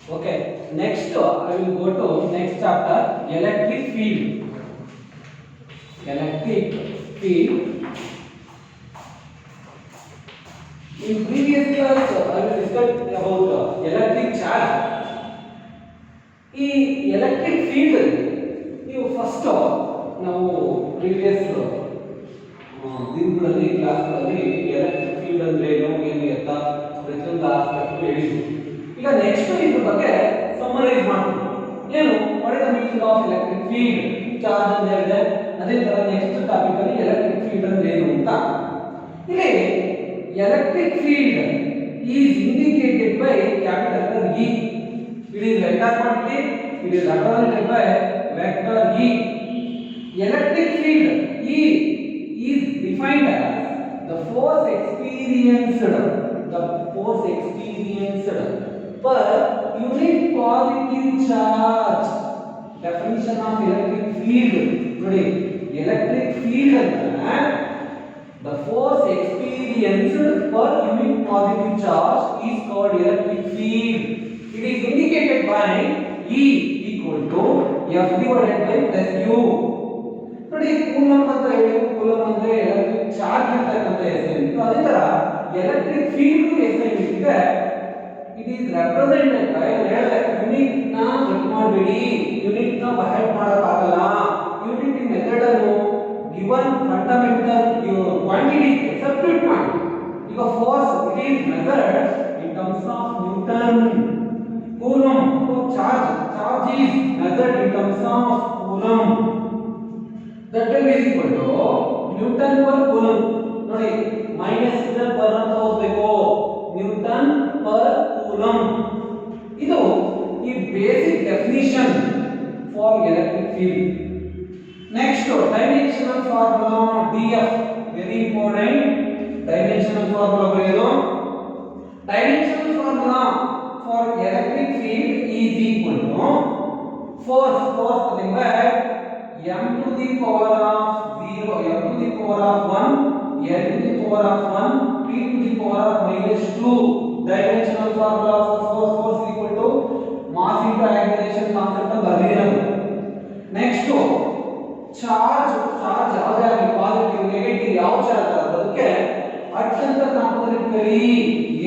Okay, next I will go to next chapter, electric field. Electric field. In previous class, I will discuss about electric charge. ಈ electric field ನೀವು first ನಾವು previous ದಿನಗಳಲ್ಲಿ ಕ್ಲಾಸ್ಗಳಲ್ಲಿ electric field ಅಂದ್ರೆ ಏನು ಅಂತ ಪ್ರತಿಯೊಂದು aspect ಹೇಳಿದ್ವಿ. ಈಗ ನೆಕ್ಸ್ಟ್ ಇದ್ರ ಬಗ್ಗೆ ಸಮ್ಮರೈಸ್ ಮಾಡ್ತೀವಿ. ಏನು what is the meaning of electric field, charge ಅಂತ ಹೇಳಿದೆ. ಅದೇ ತರ ನೆಕ್ಸ್ಟ್ ಟಾಪಿಕ್ ಅಲ್ಲಿ ಎಲೆಕ್ಟ್ರಿಕ್ ಫೀಲ್ಡ್ ಅಂದ್ರೆ ಏನು ಅಂತ. ಇಲ್ಲಿ electric field is indicated by capital letter E. It is vector quantity. It is represented by vector E. Electric field E is defined as the force experienced per unit positive charge. Definition of electric field. ನೋಡಿ electric field ಅಂದ್ರೆ the force experienced per unit positive charge is called electric field. It is indicated by E equal to F divided by plus U. ನೋಡಿ coulomb ಅಂತ ಹೇಳಿ, coulomb ಅಂದ್ರೆ electric charge ಇರ್ತಕ್ಕಂಥ SI. ಅದೇ ತರ electric field SI ಇದೆ. It is represented by unit ನ cut ಮಾಡಬೇಡಿ, ಯೂನಿಟ್ ನ ಬಹೆಟ್ ಮಾಡಕ್ಕಾಗಲ್ಲ. ಯೂನಿಟ್ ಮೆಥಡ್ ಅನ್ನು ಗಿವನ್ ಫಂಡಮೆಂಟಲ್ ಕ್ವಾಂಟಿಟಿ ಸಬ್ಸ್ಟಿಟ್ಯೂಟ್ ಮಾಡಿ. ಈಗ force it is method in terms of Newton. Coulomb, charge is measured in terms of coulomb. That will be equal to Newton per coulomb. ನೋಡಿ minus ಇಂದ per ಅಂತ ಓದಬೇಕು. Newton per coulomb. ಇದು ಈ basic definition for electric field. Next dimensional formula dF, very important. Dimensional formula ಬರೆಯೋದು. Dimensional formula for electric field is equal to force nothing but m to the power of 0, m to the power of 1, l to the power of 1, p to the power of minus 2. Dimensional formula of force is equal to mass into acceleration concept ಬರ್ದಿರೋದು. Next charge ಯಾವ್ದಾಗಲಿ positive negative ಯಾವ charge ಅದಕ್ಕೆ ಅತ್ಯಂತ ಕಾಂಪೊನೆಂಟರಿ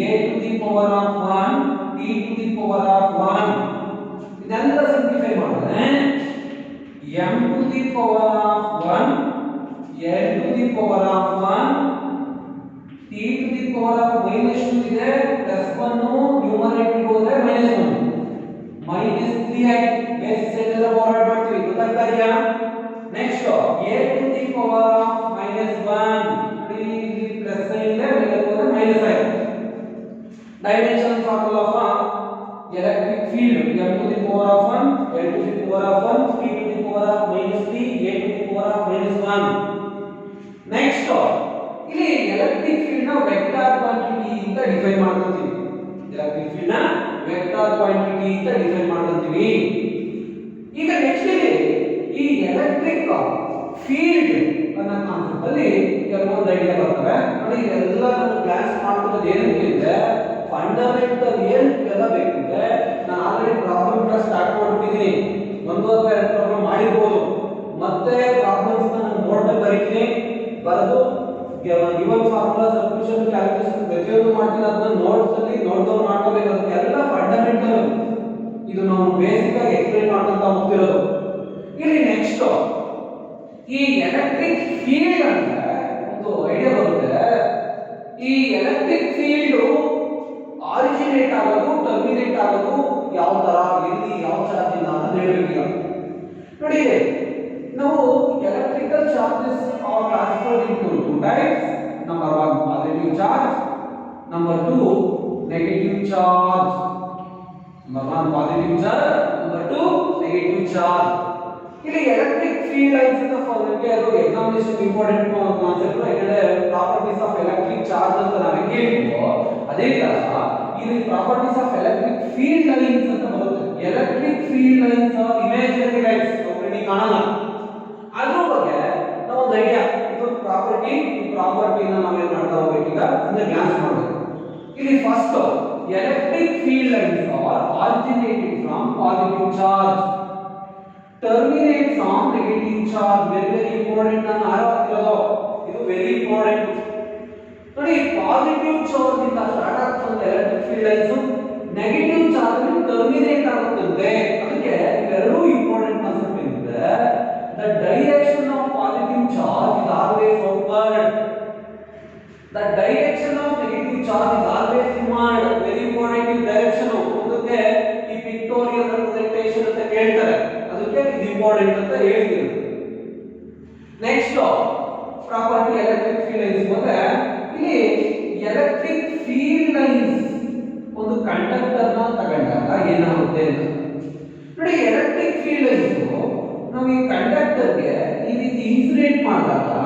a to the power of 1, t to the power of 1. ಇದೆಲ್ಲ simplify ಮಾಡಿದ್ರೆ m to the power of 1, l to the power of 1, t to the power of minus 2 ಇದೆ, plus 1 numerator ಹೋದ್ರೆ minus 1 minus 3 ಆಯ್ತು. Basis ಎಲ್ಲ forward ಮಾಡ್ತೀವಿ, ಗೊತ್ತಾಗ್ತಾ ಇದೆಯಾ? Next a to the power of minus 1, ಇಲ್ಲಿ ಪ್ಲಸ್ ಸೈನ್ ಇದೆ, ಮೇಲೆ ಹೋದ್ರೆ ಮೈನಸ್ ಆಯ್ತು. Dimensional formula of electric field m to the power of 1, l to the power of 1, t to the power of minus 3, a to the power of minus 1. Next ಇಲ್ಲಿ electric field ನ vector quantity ಅಂತ define ಮಾಡ್ತೀವಿ. Electric field ನ vector quantity ಅಂತ define ಮಾಡ್ತೀವಿ. ಈಗ next ಈ electric field ಅನ್ನೋ ಕಾನ್ಸೆಪ್ಟ್ ಅಲ್ಲಿ ಕೆಲವೊಂದು ಐಡಿಯಾ ಬರ್ತವೆ. ನೋಡಿ ಇದೆಲ್ಲ ನಾನು ಕ್ಲಾಸ್ ಮಾಡ್ತಿರೋದು ಏನಕ್ಕೆ ಅಂದ್ರೆ ಫಂಡಮೆಂಟಲ್ ಎಲ್ಲ ಬೇಕಿದೆ. ನಾನು ಆಲ್ರೆಡಿ ಪ್ರಾಬ್ಲಮ್ ಕ್ಲಾಸ್ ಸ್ಟಾರ್ಟ್ ಮಾಡ್ಬಿಟ್ಟಿದ್ದೀನಿ. ಒಂದು ಅಥವಾ ಎರಡು ಪ್ರಾಬ್ಲಮ್ ಮಾಡಿರ್ಬೋದು. ಮತ್ತೆ ಪ್ರಾಬ್ಲಮ್ಸ್ ನಾನು ನೋಟ್ ಅಲ್ಲಿ ಬರೀತೀನಿ. ಬರೆದು ಗಿವನ್ ಫಾರ್ಮುಲಾ ಸಬ್ಸ್ಟಿಟ್ಯೂಷನ್ ಕ್ಯಾಲ್ಕುಲೇಷನ್ ಪ್ರತಿಯೊಂದು ಮಾಡ್ತೀನಿ. ಅದನ್ನ ನೋಟ್ಸ್ ಅಲ್ಲಿ ನೋಟ್ಡೌನ್ ಮಾಡ್ಕೋಬೇಕು. ಅದಕ್ಕೆಲ್ಲ ಫಂಡಮೆಂಟಲ್ ಇದು ನಾವು ಬೇಸಿಕ್ ಆಗಿ ಎಕ್ಸ್ಪ್ಲೈನ್ ಮಾಡ್ಕೊಂತ ಹೋಗ್ತಿರೋದು. ಇಲ್ಲಿ ನೆಕ್ಸ್ಟ್ ಈ ಎಲೆಕ್ಟ್ರಿಕ್ ಫೀಲ್ಡ್ ಅಂದ್ರೆ ಒಂದು ಐಡಿಯಾ ಬರುತ್ತೆ. ಈ ಎಲೆಕ್ಟ್ರಿಕ್ ಫೀಲ್ಡ್ ಆರಿಜಿನೇಟ್ ಆಗೋದು ಟರ್ಮಿನೇಟ್ ಆಗೋದು ಯಾವ ತರ, ಎಲ್ಲಿ, ಯಾವ ಚಾರ್ಜ್ ಇಂದ ಅಂತ ಹೇಳಬೇಕೀಗ. ನೋಡಿ ನಾವು electrical charges are transferred into two types. Number 1 positive charge, number 2 negative charge. Number 1 positive charge, number 2 negative charge. ಇಲ್ಲಿ ಎಲೆಕ್ಟ್ರಿಕ್ ಫೀಲ್ಡ್ ಲೈನ್ಸ್ ಅಂತ ಫಾರ್ಮುಲಾ ಅದು ಎಕ್ಸಾಮಿನೇಷನ್ ಇಂಪಾರ್ಟೆಂಟ್ ಕಾನ್ಸೆಪ್ಟ್. ಯಾಕಂದ್ರೆ ಪ್ರಾಪರ್ಟೀಸ್ ಆಫ್ ಎಲೆಕ್ಟ್ರಿಕ್ ಚಾರ್ಜ್ ಅಂತ ನಾವು ಹೆಂಗೆ ಹೇಳ್ತೀವೋ ಅದೇ ತರ ಇಲ್ಲಿ properties of electric field lines ಅಂತ ಬರುತ್ತೆ. Electric field lines imaginary lines ಒಬ್ಬರಿಗೆ ಕಾಣಲ್ಲ. ಅದ್ರ ಬಗ್ಗೆ ನಾವು ಒಂದು ಐಡಿಯಾ, ಇದೊಂದು ಪ್ರಾಪರ್ಟಿ, ಈ ಪ್ರಾಪರ್ಟಿನ ನಾವೇನ್ ಮಾಡ್ತಾ ಹೋಗ್ಬೇಕು ಈಗ ಅಂದ್ರೆ ಗ್ಲಾನ್ಸ್ ಮಾಡಬೇಕು. ಇಲ್ಲಿ first electric field lines are originated from positive charge, terminates on negative charge. Very important. ನಾನು ಆರೋಗ್ತಿರೋದು ಇದು ವೆರಿ ಇಂಪಾರ್ಟೆಂಟ್. ನೋಡಿ ಪಾಸಿಟಿವ್ ಚಾರ್ಜ್ ಇಂದ ಸ್ಟಾರ್ಟ್ ಆಗ್ತದೆ electric field lines, negative charge ಅಲ್ಲಿ ಟರ್ಮಿನೇಟ್ ಆಗುತ್ತದೆ. ಅದಕ್ಕೆ ಇವೆರಡೂ ಇಂಪಾರ್ಟೆಂಟ್ ಕಾನ್ಸೆಪ್ಟ್ ಇದೆ. The direction of positive charge is always outward, the direction of negative charge is always inward. Very important direction. ಅದಕ್ಕೆ ಈ ಪಿಕ್ಟೋರಿಯಲ್ ರೆಪ್ರೆಸೆಂಟೇಷನ್ ಅಂತ ಹೇಳ್ತಾರೆ, ಅದಕ್ಕೆ ಇದು ಇಂಪಾರ್ಟೆಂಟ್ ಅಂತ ಹೇಳ್ತೀವಿ. Next property electric field lines ಬಂದ್ರೆ ಇಲ್ಲಿ ಎಲೆಕ್ಟ್ರಿಕ್ ಫೀಲ್ಡ್ ಲೈನ್ಸ್ ಒಂದು ಕಂಡಕ್ಟರ್ ನ ತಗೊಂಡಾಗ ಏನಾಗುತ್ತೆ ಅಂತ ನೋಡಿ. ಎಲೆಕ್ಟ್ರಿಕ್ ಫೀಲ್ಡ್ ಲೈನ್ಸ್ ನಾವು ಈ ಕಂಡಕ್ಟರ್ ಗೆ ಈ ರೀತಿ ಇನ್ಸುಲೇಟ್ ಮಾಡಿದಾಗ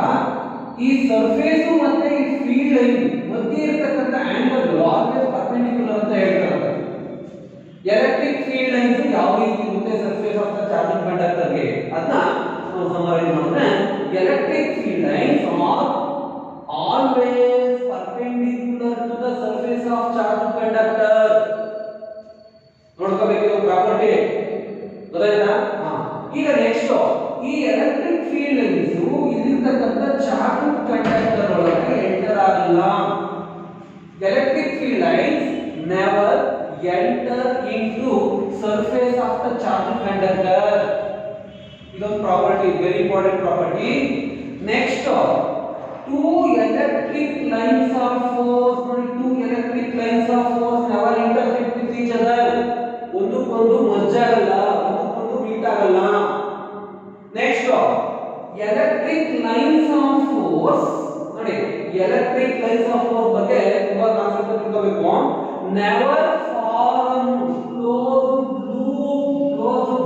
ಈ ಸರ್ಫೇಸ್ ಮತ್ತೆ ಈ ಫೀಲ್ಡ್ ಲೈನ್ ಮಧ್ಯೆ ಇರತಕ್ಕಂತ ಆಂಗಲ್ ಆಲ್ವೇಸ್ ಪರ್ಪೆಂಡಿಕ್ಯುಲರ್ ಅಂತ ಹೇಳ್ತಾರೆ. ಎಲೆಕ್ಟ್ರಿಕ್ ಫೀಲ್ಡ್ ಲೈನ್ಸ್ ಯಾವ ರೀತಿ ಇರುತ್ತೆ surface of the charging conductor ಗೆ ಅದನ್ನ ನಾವು ಸಮರೈಸ್ ಮಾಡಿದ್ರೆ electric field lines are always perpendicular to the surface of charging conductor. ನೋಡ್ಕೋಬೇಕು ಪ್ರಾಪರ್ಟಿ ಗೊತ್ತಾಯ್ತಾ? ಈಗ ನೆಕ್ಸ್ಟ್ ಈ ಎಲೆಕ್ಟ್ರಿಕ್ ಫೀಲ್ಡ್ ಲೈನ್ಸ್ ಇಲ್ಲಿರ್ತಕ್ಕಂಥ ಚಾರ್ಜಿಂಗ್ ಕಂಡಕ್ಟರ್ ಒಳಗೆ ಎಂಟರ್ ಆಗಿಲ್ಲ. Electric field lines never enter into surface of the charging conductor. ಇದೊಂದು property, very important property. Next two electric lines of force, ನೋಡಿ two electric lines of force never intersect with each other. ಒಂದಕ್ಕೊಂದು merge ಆಗಲ್ಲ, ಒಂದಕ್ಕೊಂದು meet ಆಗಲ್ಲ. Next electric lines of force, ನೋಡಿ electric lines of force ಬಗ್ಗೆ ತುಂಬಾ concept ತಿಳ್ಕೋಬೇಕು. Never form closed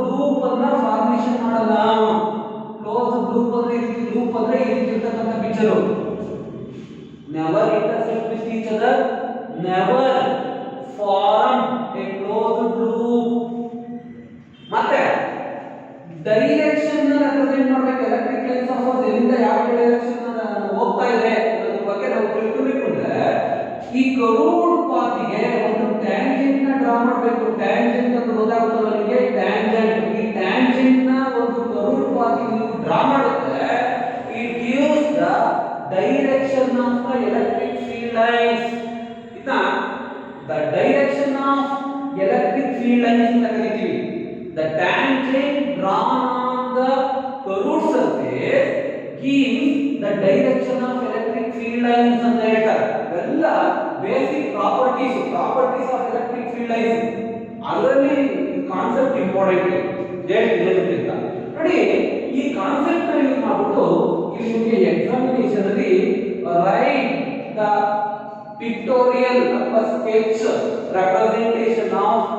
loop ಅನ್ನ ಫಾರ್ಮೇಷನ್ ಮಾಡಲ್ಲ. ಕ್ಲೋಸ್ಡ್ ಲೂಪ್ ಅಂದ್ರೆ ಈ ರೀತಿ ಲೂಪ್ ಅಂದ್ರೆ ಈ ರೀತಿ ಇರತಕ್ಕಂತ picture. Never intersect with each other, never form a closed loop. ಮತ್ತೆ ಡೈರೆಕ್ಷನ್ ನ ರೆಪ್ರೆಸೆಂಟ್ ಮಾಡಬೇಕು. ಎಲೆಕ್ಟ್ರಿಕ್ ಲೈನ್ಸ್ ಆಫ್ ಫೋರ್ಸ್ ಎಲ್ಲಿಂದ ಯಾವ ಡೈರೆಕ್ಷನ್ ಹೋಗ್ತಾ ಇದೆ ಅನ್ನೋದ್ರ ಬಗ್ಗೆ ನಾವು ತಿಳ್ಕೊಬೇಕು ಅಂದ್ರೆ ಈ ಕರ್ವ್ಡ್ ಪಾತ್ಗೆ ಒಂದು ಟ್ಯಾಂಜೆಂಟ್ ನ ಡ್ರಾ ಮಾಡಬೇಕು. ಟ್ಯಾಂಜೆಂಟ್ ಅಂತ ಗೊತ್ತಾಗುತ್ತಲ್ಲ ನಿಮಗೆ, ಟ್ಯಾಂಜೆಂಟ್. ಈ ಟ್ಯಾಂಜೆಂಟ್ ನ ಒಂದು ಕರ್ವ್ಡ್ ಪಾತ್ ನೀವು ಡ್ರಾ ಮಾಡುತ್ತೆ, it gives the direction of the electric field lines. ಇದನ್ನ the direction of electric field lines ಅಂತ ಕರೀತೀವಿ. The tangent drawn on the curved surface gives the direction of electric field lines ಅಂತ ಹೇಳ್ತಾರೆ. ಇವೆಲ್ಲ basic properties of electric field lines. ಅದರಲ್ಲಿ ಈ concept important ಹೇಳ್ತಿದ್ದ ನೋಡಿ. ಈ ಕಾನ್ಸೆಪ್ಟ್ ನ ಯೂಸ್ ಮಾಡ್ಬಿಟ್ಟು ಇಲ್ಲಿ ನಿಮಗೆ ಎಕ್ಸಾಮಿನೇಷನ್ ಅಲ್ಲಿ ರೈಟ್ ದ ಪಿಕ್ಟೋರಿಯಲ್ ಅಥವಾ sketch representation of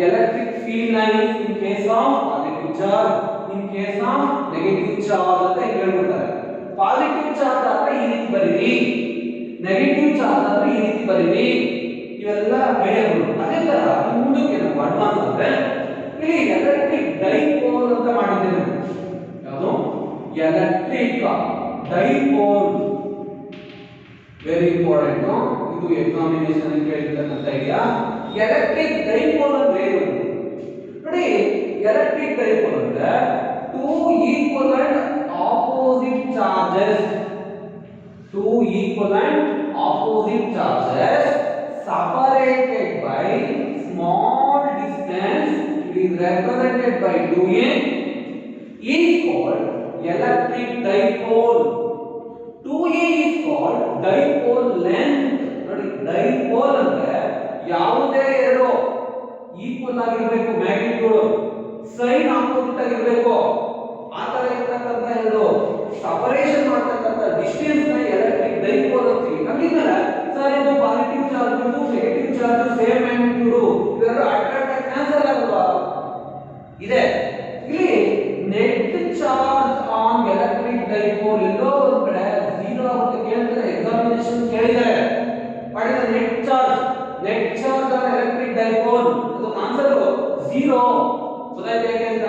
electric field lines in case of positive charge, in case of negative charge ಅಂತ ಹೇಳ್ಬಿಡ್ತಾರೆ. ಪಾಸಿಟಿವ್ ಚಾರ್ಜ್ ಆದ್ರೆ ಈ ರೀತಿ ಬರೀರಿ, ನೆಗೆಟಿವ್ ಚಾರ್ಜ್ ಆದ್ರೆ ಈ ರೀತಿ ಬರೀರಿ. ಇವೆಲ್ಲ ಐಡಿಯಾಗಳು. ಅದೇ ತರ ಮುಂದಕ್ಕೆ ನಾವು ಅಡ್ವಾನ್ಸ್ ಅಂದ್ರೆ ಇಲ್ಲಿ ಎಲೆಕ್ಟ್ರಿಕ್ ಡೈಪೋಲ್ ಅಂತ ಮಾಡಿದ್ದೇವೆ. ಯಾವುದು? Electric dipole. Very important. ಇದು ಎಕ್ಸಾಮಿನೇಷನ್ ಕೇಳಿರ್ತಕ್ಕಂಥ ಐಡಿಯಾ. ಎಲೆಕ್ಟ್ರಿಕ್ ಡೈಪೋಲ್ ಅಂದ್ರೆ ಏನು ನೋಡಿ. ಎಲೆಕ್ಟ್ರಿಕ್ ಡೈಪೋಲ್ ಅಂದ್ರೆ two equivalent opposite charges, two equivalent opposite charges separated by small distance, it is represented by 2a, is called electric dipole. 2a is called dipole length. ನೋಡಿ dipole ಅಂದ್ರೆ ಯಾವುದೇ ಎರಡು equal ಆಗಿರಬೇಕು, magnitude sign opposite ಆಗಿರಬೇಕು. ಆ ತರ ಇರತಕ್ಕಂತ ಎರಡು ಸಪರೇಷನ್ ಮಾಡತಕ್ಕಂತ ಡಿಸ್ಟೆನ್ಸ್ ನ ಎಲೆಕ್ಟ್ರಿಕ್ ಡೈಪೋಲ್ ಅಂತೀವಿ. ನಮ್ಮಿಂದಲ್ಲ ಸರ್ ಇದು ಪಾಸಿಟಿವ್ ಚಾರ್ಜ್ ಇದು ನೆಗೆಟಿವ್ ಚಾರ್ಜ್ ಸೇಮ್ ಮ್ಯಾಗ್ನಿಟ್ಯೂಡ್ ಇವೆರಡು ಅಟ್ರಾಕ್ಟ್ ಕ್ಯಾನ್ಸಲ್ ಆಗುತ್ತಾ ಇದೆ. ಇಲ್ಲಿ net charge on electric dipole ಎಲ್ಲೋ ಒಂದು ಕಡೆ 0 ಆಗುತ್ತೆ ಕೇಳ್ತಾರೆ, ಎಕ್ಸಾಮಿನೇಷನ್ ಕೇಳಿದ್ದಾರೆ. What is the net charge? Net charge on electric dipole ಅದು ಆನ್ಸರ್ 0. ಗೊತ್ತಾಯ್ತು ಹೇಗೆ ಅಂತ?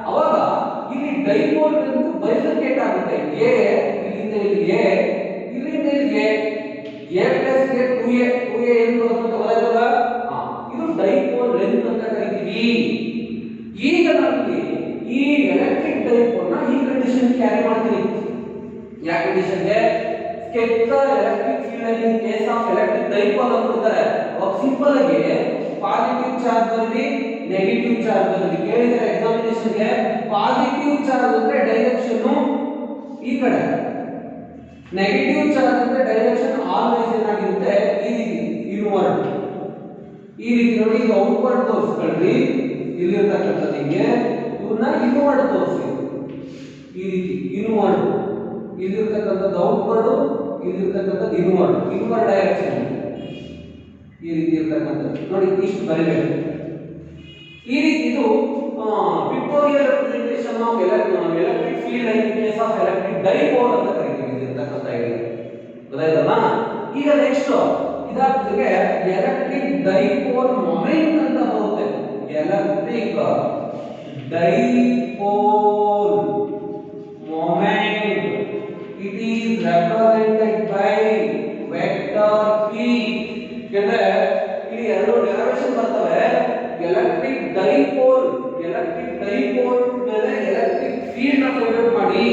ಅವಾಗ ಇಲ್ಲಿ ಡೈಪೋಲ್ ಬೈಫರ್ಕೇಟ್ ಆಗುತ್ತೆ. ಎ ಇಲ್ಲಿಂದ ಇಲ್ಲಿಗೆ, ಇಲ್ಲಿಂದ ಇಲ್ಲಿಗೆ a plus a 2a ಏನು ಬರುತ್ತೆ ಗೊತ್ತಾಯ್ತಲ್ಲ? ಲೆಂತ್ ಅಂತ ಕರಿತೀವಿ. ಈಗ ನಮಗೆ ಈ ಎಲೆಕ್ಟ್ರಿಕ್ ಡೈಪೋಲ್ ನ ಈ ಕಂಡೀಷನ್ ಕ್ಯಾರಿ ಮಾಡ್ತೀವಿ. ಯಾವ ಕಂಡೀಷನ್ಗೆ? sketch the electric field in case of electric dipole ಅಂತಾರೆ. ಅವಾಗ ಸಿಂಪಲ್ ಆಗಿ ಪಾಸಿಟಿವ್ ಚಾರ್ಜ್ ಬರಲಿ, ನೆಗೆಟಿವ್ ಚಾರ್ಜ್ ಬರಲಿ. ಕೇಳಿದ್ರೆ ಎಕ್ಸಾಮಿನೇಷನ್ ಗೆ ಪಾಸಿಟಿವ್ ಚಾರ್ಜ್ ಅಂದ್ರೆ ಡೈರೆಕ್ಷನ್ ಈ ಕಡೆ, ನೆಗೆಟಿವ್ ಚಾರ್ಜ್ ಅಂದ್ರೆ ಡೈರೆಕ್ಷನ್ ಆಲ್ವೇಸ್ ಏನಾಗಿರುತ್ತೆ ಈ ರೀತಿ ಇನ್ವರ್ಡ್. ಈ ರೀತಿ ನೋಡಿ, ಈಗ ಔಟ್ವರ್ಡ್ ತೋರಿಸ್ಕೊಳ್ರಿ. ಇಲ್ಲಿರ್ತಕ್ಕಂಥದ್ದು ಹಿಂಗೆ, ಇವನ್ನ ಇನ್ವರ್ಡ್ ತೋರಿಸಿ. ಈ ರೀತಿ ಇನ್ವರ್ಡ್, ಇಲ್ಲಿರ್ತಕ್ಕಂಥದ್ದು ಔಟ್ವರ್ಡ್, ಇಲ್ಲಿರ್ತಕ್ಕಂಥದ್ದು ಇನ್ವರ್ಡ್ ಡೈರೆಕ್ಷನ್. ಈ ರೀತಿ ಇರ್ತಕ್ಕಂಥದ್ದು ನೋಡಿ, ಇಷ್ಟು ಬರೀಬೇಕು. ಈ ರೀತಿ ಇದು pictorial representation of electric field in case of electric dipole ಅಂತ ಕರೀತೀವಿ. ಇರ್ತಕ್ಕಂಥ ಐಡಿಯಾ ಗೊತ್ತಾಯ್ತಲ್ಲ? ಈಗ ನೆಕ್ಸ್ಟ್ ಇದಾಗ್ತದೆ ಎಲೆಕ್ಟ್ರಿಕ್ ಡೈಪೋಲ್ ಮೊಮೆಂಟ್ ಅಂತ ಬರುತ್ತೆ. Electric dipole moment, it is represented by vector P. ಯಾಕಂದ್ರೆ ಇಲ್ಲಿ ಎರಡು ಡೆರಿವೇಶನ್ ಬರ್ತವೆ. ಎಲೆಕ್ಟ್ರಿಕ್ ಡೈಪೋಲ್ ಮೇಲೆ ಎಲೆಕ್ಟ್ರಿಕ್ ಫೀಲ್ಡ್ ಅನ್ನು ಫೈಂಡ್ ಮಾಡಿ.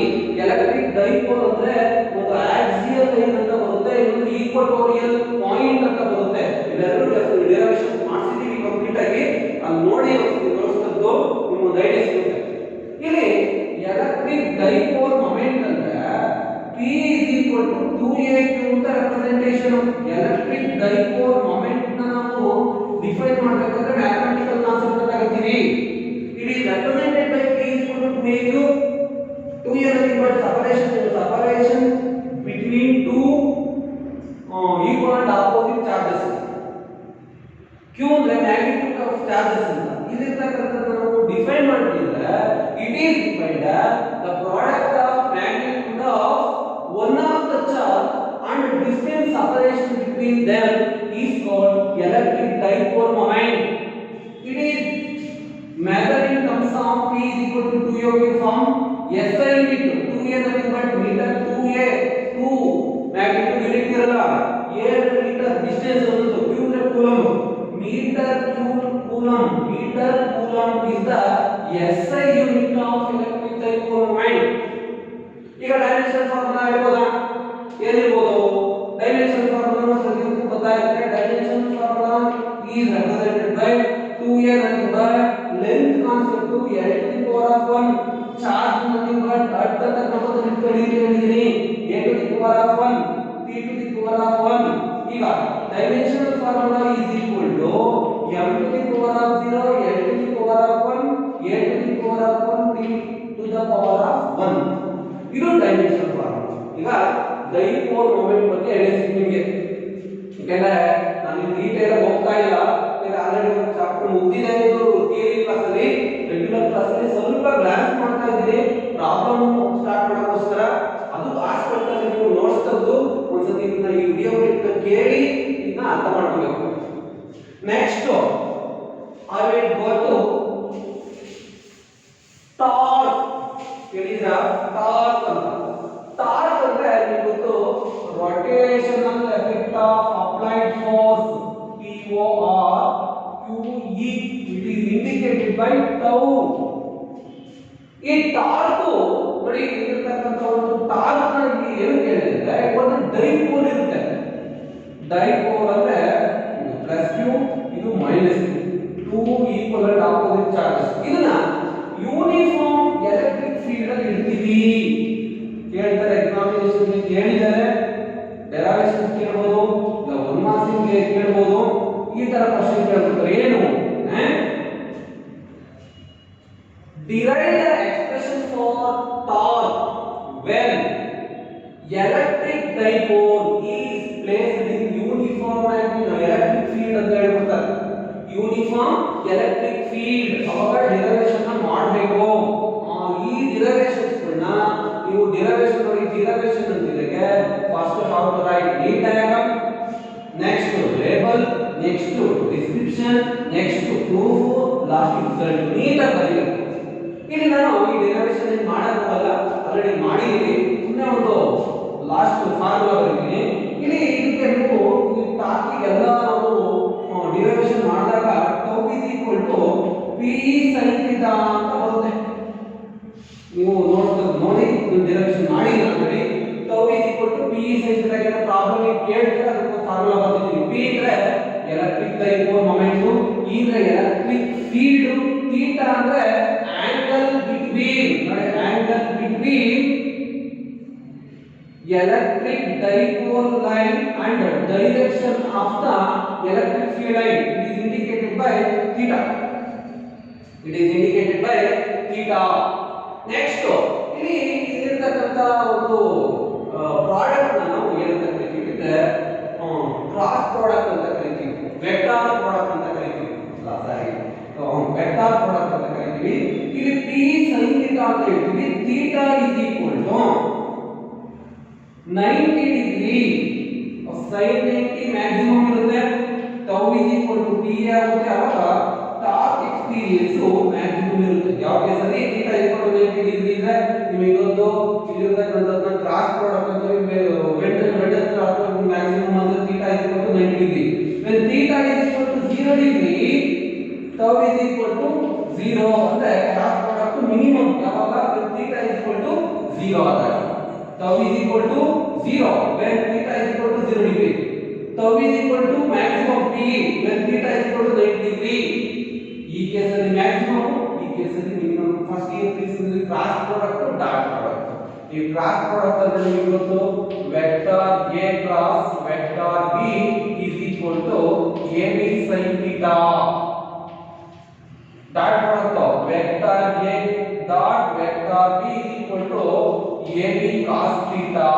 ಎಲೆಕ್ಟ್ರಿಕ್ ಡೈಪೋಲ್ ಅಂದ್ರೆ ಒಂದು ಆಕ್ಸಿಯಲ್ ಲೈನ್ ಅಂತ ಬರುತ್ತೆ, ಇನ್ನೊಂದು ಈಕ್ವಟೋರಿಯಲ್ ಪಾಯಿಂಟ್ ಅಂತ ಬರುತ್ತೆ. ಇವೆರಡು ಡೆರಿವೇಶನ್ ಮಾಡಿಸಿದೀವಿ ಕಂಪ್ಲೀಟ್ ಆಗಿ. ಅಲ್ಲಿ ನೋಡಿ ತೋರಿಸ್ತದ್ದು ನಿಮಗೆ ಐಡಿಯಾ ಸಿಗುತ್ತೆ. ಇಲ್ಲಿ ಎಲೆಕ್ಟ್ರಿಕ್ ಡೈಪೋಲ್ ಮೊಮೆಂಟ್ ಅಂದ್ರೆ P is equal to 2AQ ಅಂತ ರೆಪ್ರೆಸೆಂಟೇಷನ್. ಎಲೆಕ್ಟ್ರಿಕ್ ಡೈಪೋಲ್ ಮೊಮೆಂಟ್ ನ ನಾವು ಡಿಫೈನ್ ಮಾಡಬೇಕಂದ್ರೆ ಮ್ಯಾಥಮೆಟಿಕಲ್ ಕಾನ್ಸೆಪ್ಟ್ ಅಂತ ಕರೀತೀವಿ. It is represented by P is equal to 2AQ. 2A nothing but separation between two equal and opposite charges. Q ಅಂದ್ರೆ magnitude of charges ಅಂತ. ಇಲ್ಲಿರ್ತಕ್ಕಂಥದ್ದು ನಾವು define ಮಾಡಿದ್ರೆ it is defined as the product of magnitude of one of the charge and distance separation between them is called electric dipole moment. It is measured in terms of P is equal to 2A from SI into 2A nothing but meter, 2A 2 magnitude unit ಇರಲ್ಲ, A meter distance ಅನ್ನೋದು, Q ಅಂದ್ರೆ coulomb, meter coulomb is the SI unit of electric dipole moment. ಈಗ dimension formula ಹೇಳ್ಬೋದಾ? ಏನಿರ್ಬೋದು? Dimension formula ಪ್ರತಿಯೊಂದು ಗೊತ್ತಾಗುತ್ತೆ. Dimension formula is represented by 2A nothing but length concept L to the power of 1, charge nothing but at ಅಂತ ನಮ್ಮದು ಹೇಳಿದೀನಿ, A to the power of 1, T to the power of 1. ಈಗ dimensional formula is equal to m to the power of 0, L to the power of 1, A to the power of 1, T to the power of 1. ಇದು dimensional formula. ಈಗ dipole moment ಬಗ್ಗೆ ಹೇಳಿದ್ದೀನಿ ನಿಮಗೆ. ಯಾಕಂದ್ರೆ ನಾನು detail ಹೋಗ್ತಾ ಇಲ್ಲ, ಆಲ್ರೆಡಿ ಒಂದು ಚಾಪ್ಟರ್ ಮುಗಿದಿದೆ. ಇದು ಥಿಯರಿ ಕ್ಲಾಸ್ ಅಲ್ಲಿ, ರೆಗ್ಯುಲರ್ ಕ್ಲಾಸ್ ಅಲ್ಲಿ ಸ್ವಲ್ಪ ಗ್ಲಾನ್ಸ್ ಮಾಡ್ತಾ ಇದ್ದೀನಿ ಪ್ರಾಬ್ಲಮ್ ಸ್ಟಾರ್ಟ್ ಮಾಡೋಕ್ಕೋಸ್ಕರ. ಅದು ಆಸ್ಪೆಕ್ಟ್ ಅಲ್ಲಿ ನೀವು ನೋಟ್ಸ್ ತೆಗೆದು ಒಂದ್ಸತಿ ಇದನ್ನ ಈ ವಿಡಿಯೋ ಕೇಳಿ ಇದನ್ನ ಅರ್ಥ ಮಾಡ್ಕೋಬೇಕು. Next I will go to torque. ಹೇಳಿದ್ರ ಟಾರ್ಕ್ ಅಂತ. ಟಾರ್ಕ್ ಅಂದ್ರೆ ನಿಮ್ಮದು rotational effect of applied force, TORQE. It is indicated by tau. ಈ ಟಾರ್ಕ್ ನೋಡಿ, ಇಲ್ಲಿರ್ತಕ್ಕಂಥ ಒಂದು ಟಾರ್ಕ್ ನ ಇಲ್ಲಿ ಏನು ಕೇಳಿದ್ರೆ ಒಂದು ಡೈಪೋಲ್ ಇರುತ್ತೆ. ಡೈಪೋಲ್ ಅಂದ್ರೆ ಇದು ಪ್ಲಸ್ ಕ್ಯೂ, ಇದು minus q, two equal and opposite charges. ಇದನ್ನ ಯೂನಿಫಾರ್ಮ್ ಎಲೆಕ್ಟ್ರಿಕ್ ಫೀಲ್ಡ್ ಅಲ್ಲಿ ಇಡ್ತೀವಿ. ಕೇಳ್ತಾರೆ ಎಕ್ಸಾಮಿನೇಷನ್ ಕೇಳಿದ್ದಾರೆ, ಡೆರಿವೇಶನ್ ಕೇಳಬಹುದು, ಇಲ್ಲ ಒನ್ ಮಾರ್ಕ್ಸ್ ಕೇಳಬಹುದು. ಈ ತರ ಕ್ವೆಶ್ಚನ್ ಕೇಳ್ತಾರೆ. ಏನು? Derive the expression for torque when electric dipole is placed in uniform electric field ಅಂತ ಹೇಳ್ತಾರೆ. ಯೂನಿಫಾರ್ಮ್ ಎಲೆಕ್ಟ್ರಿಕ್ ಫೀಲ್ಡ್ ಅವಾಗ ಡಿರೈವೇಶನ್ ಮಾಡಬೇಕು. ಈ ಡಿರೈವೇಶನ್ಸ್ ನೀವು ಡಿರೈವೇಶನ್ ನೋಡಿ, ಡಿರೈವೇಶನ್ ಅಂತಿದೆ first how to write neat diagram, next label, next description, next proof, last result neat ಆಗಿ ಬರೆಯಬೇಕು. ಇಲ್ಲಿ ನಾನು ಈ ಡೆರಿವೇಶನ್ ಮಾಡೋದಲ್ಲ, ಆಲ್ರೆಡಿ ಮಾಡಿದ್ದೀನಿ. ಸುಮ್ಮನೆ ಒಂದು ಲಾಸ್ಟ್ ಫಾರ್ಮುಲಾ ಬರೀತೀನಿ. ಇಲ್ಲಿ ಇದಕ್ಕೆ ನೀವು ಈ ಟಾರ್ಕಿಗೆ ಎಲ್ಲ ನಾವು ಡಿರೈವೇಶನ್ ಮಾಡಿದಾಗ tau is equal equal to p sine theta ಅಂತ ಬರುತ್ತೆ. ನೀವು ನೋಡಿ ಡಿರೈವೇಶನ್ ಮಾಡಿ ನೋಡಿ tau is equal to p sin theta ಗೆ ಪ್ರಾಬ್ಲಮ್ ಕೇಳಿದ್ರೆ ಅದಕ್ಕೆ ಫಾರ್ಮುಲಾ ಬರ್ತಿದ್ವಿ. p ಅಂದ್ರೆ ಎಲೆಕ್ಟ್ರಿಕ್ ಡೈಪೋಲ್ ಮೊಮೆಂಟ್, e ಅಂದ್ರೆ ಎಲೆಕ್ಟ್ರಿಕ್ ಫೀಲ್ಡ್, ಥೀಟಾ ಅಂದ್ರೆ ಆಂಗಲ್ ಬಿಟ್ವೀನ್ ನೋಡಿ angle between electric dipole line and direction of the electric field line. It is indicated by theta. It is indicated by theta. Next ಇಲ್ಲಿ ಇಲ್ಲಿರ್ತಕ್ಕಂಥ ಒಂದು product ನಾವು ಏನಂತ ಕರಿತೀವಿ ಅಂದ್ರೆ ಕ್ರಾಸ್ ಪ್ರಾಡಕ್ಟ್ ಅಂತ ಕರಿತೀವಿ, ವೆಕ್ಟಾರ್ ಪ್ರಾಡಕ್ಟ್ ಅಂತ ಕರಿತೀವಿ. ಸಾರಿ ವೆಕ್ಟಾರ್ ಪ್ರಾಡಕ್ಟ್ ಅಂತ ಕರಿತೀವಿ. ಇಲ್ಲಿ p sin theta ಅಂತ ಹೇಳ್ತೀವಿ. theta is equal to 90 degree sin 90 maximum ಇರುತ್ತೆ. tau is equal to p ಆಗುತ್ತೆ. ಆವಾಗ ಟಾರ್ಕ್ ಎಕ್ಸ್ಪೀರಿಯನ್ಸ್ ಮ್ಯಾಕ್ಸಿಮಮ್ ಇರುತ್ತೆ. ಯಾವ ಕೇಸಲ್ಲಿ theta is equal to 90 degree ಇದ್ರೆ ನಿಮಗೆ ಗೊತ್ತು ಇಲ್ಲಿರತಕ್ಕಂಥದ್ದನ್ನ ಕ್ರಾಸ್ ಪ್ರಾಡಕ್ಟ್ ಅಂತ ವೆಕ್ಟರ್ ಮ್ಯಾಕ್ಸಿಮಮ್ ಅಂದ್ರೆ theta is equal to 90 degree. when theta is equal to 0 degree tau is equal to 0 ಅಂದ್ರೆ ಕ್ರಾಸ್ ಪ್ರಾಡಕ್ಟ್ ಮಿನಿಮಮ್ ಯಾವಾಗ when theta is equal to 0 ಆದಾಗ tau is equal to 0 when theta is equal to 0 degree. tau is equal to maximum p when theta is equal to 90 degree. ಈ ಕೇಸಲ್ಲಿ maximum, ಈ ಕೇಸಲ್ಲಿ minimum. First ಈ ಕೇಸಲ್ಲಿ cross product dot product. ಈ cross product ಅಂದ್ರೆ ನಿಮಗೆ ಗೊತ್ತು vector a cross vector b is equal to ab sin theta. Dot product vector a dot vector b is equal to ab cos theta.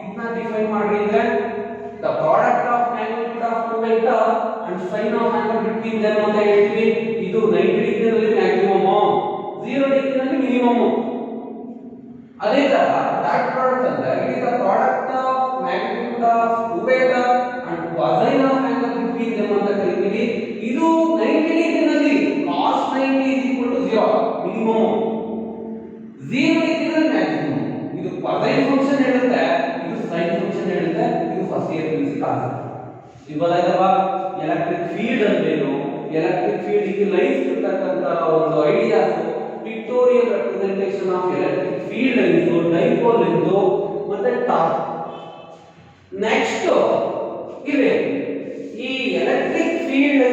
इतना define ಮಾಡ್ರಿ. ಅಂದ್ರೆ the product of magnitude of two vectors and sin of angle between them ಅಂತ ಹೇಳ್ತೀವಿ. ಇದು 90 degree ನಲ್ಲಿ maximum, 0 degree ನಲ್ಲಿ minimum. ಅದೇ ತರ ಡಾಟ್ ಪ್ರಾಡಕ್ಟ್ ಅಂದ್ರೆ it is the product of magnitude of two vectors and cosine of angle between them ಅಂತ ಕರೀತೀವಿ. ಇದು 90 ಡಿಗ್ರಿ ನಲ್ಲಿ cos 90 is equal to 0 minimum, 0 degree ನಲ್ಲಿ ಮ್ಯಾಕ್ಸಿಮಮ್. ಇದು cosine ಫಂಕ್ಷನ್ ಹೇಳುತ್ತೆ, ಇದು sin ಫಂಕ್ಷನ್ ಹೇಳುತ್ತೆ. ಇದು ಫಸ್ಟ್ ಇಯರ್ ಪಿಯುಸಿ ಕಾನ್ಸೆಪ್ಟ್. ಇದು ಗೊತ್ತಾಯ್ತಲ್ವಾ? ಎಲೆಕ್ಟ್ರಿಕ್ ಫೀಲ್ಡ್ ಅಂದ್ರೇನು, ಎಲೆಕ್ಟ್ರಿಕ್ ಫೀಲ್ಡ್ ಗೆ ಲೈನ್ಸ್ ಇರತಕ್ಕಂತ ಒಂದು ideas, pictorial representation of electric field ಎಂದು ಡೈಪೋಲ್ ಎಂದು ಮತ್ತೆ ಟಾರ್ಕ್. ನೆಕ್ಸ್ಟ್ ಇಲ್ಲಿ ಈ ಎಲೆಕ್ಟ್ರಿಕ್ ಫೀಲ್ಡ್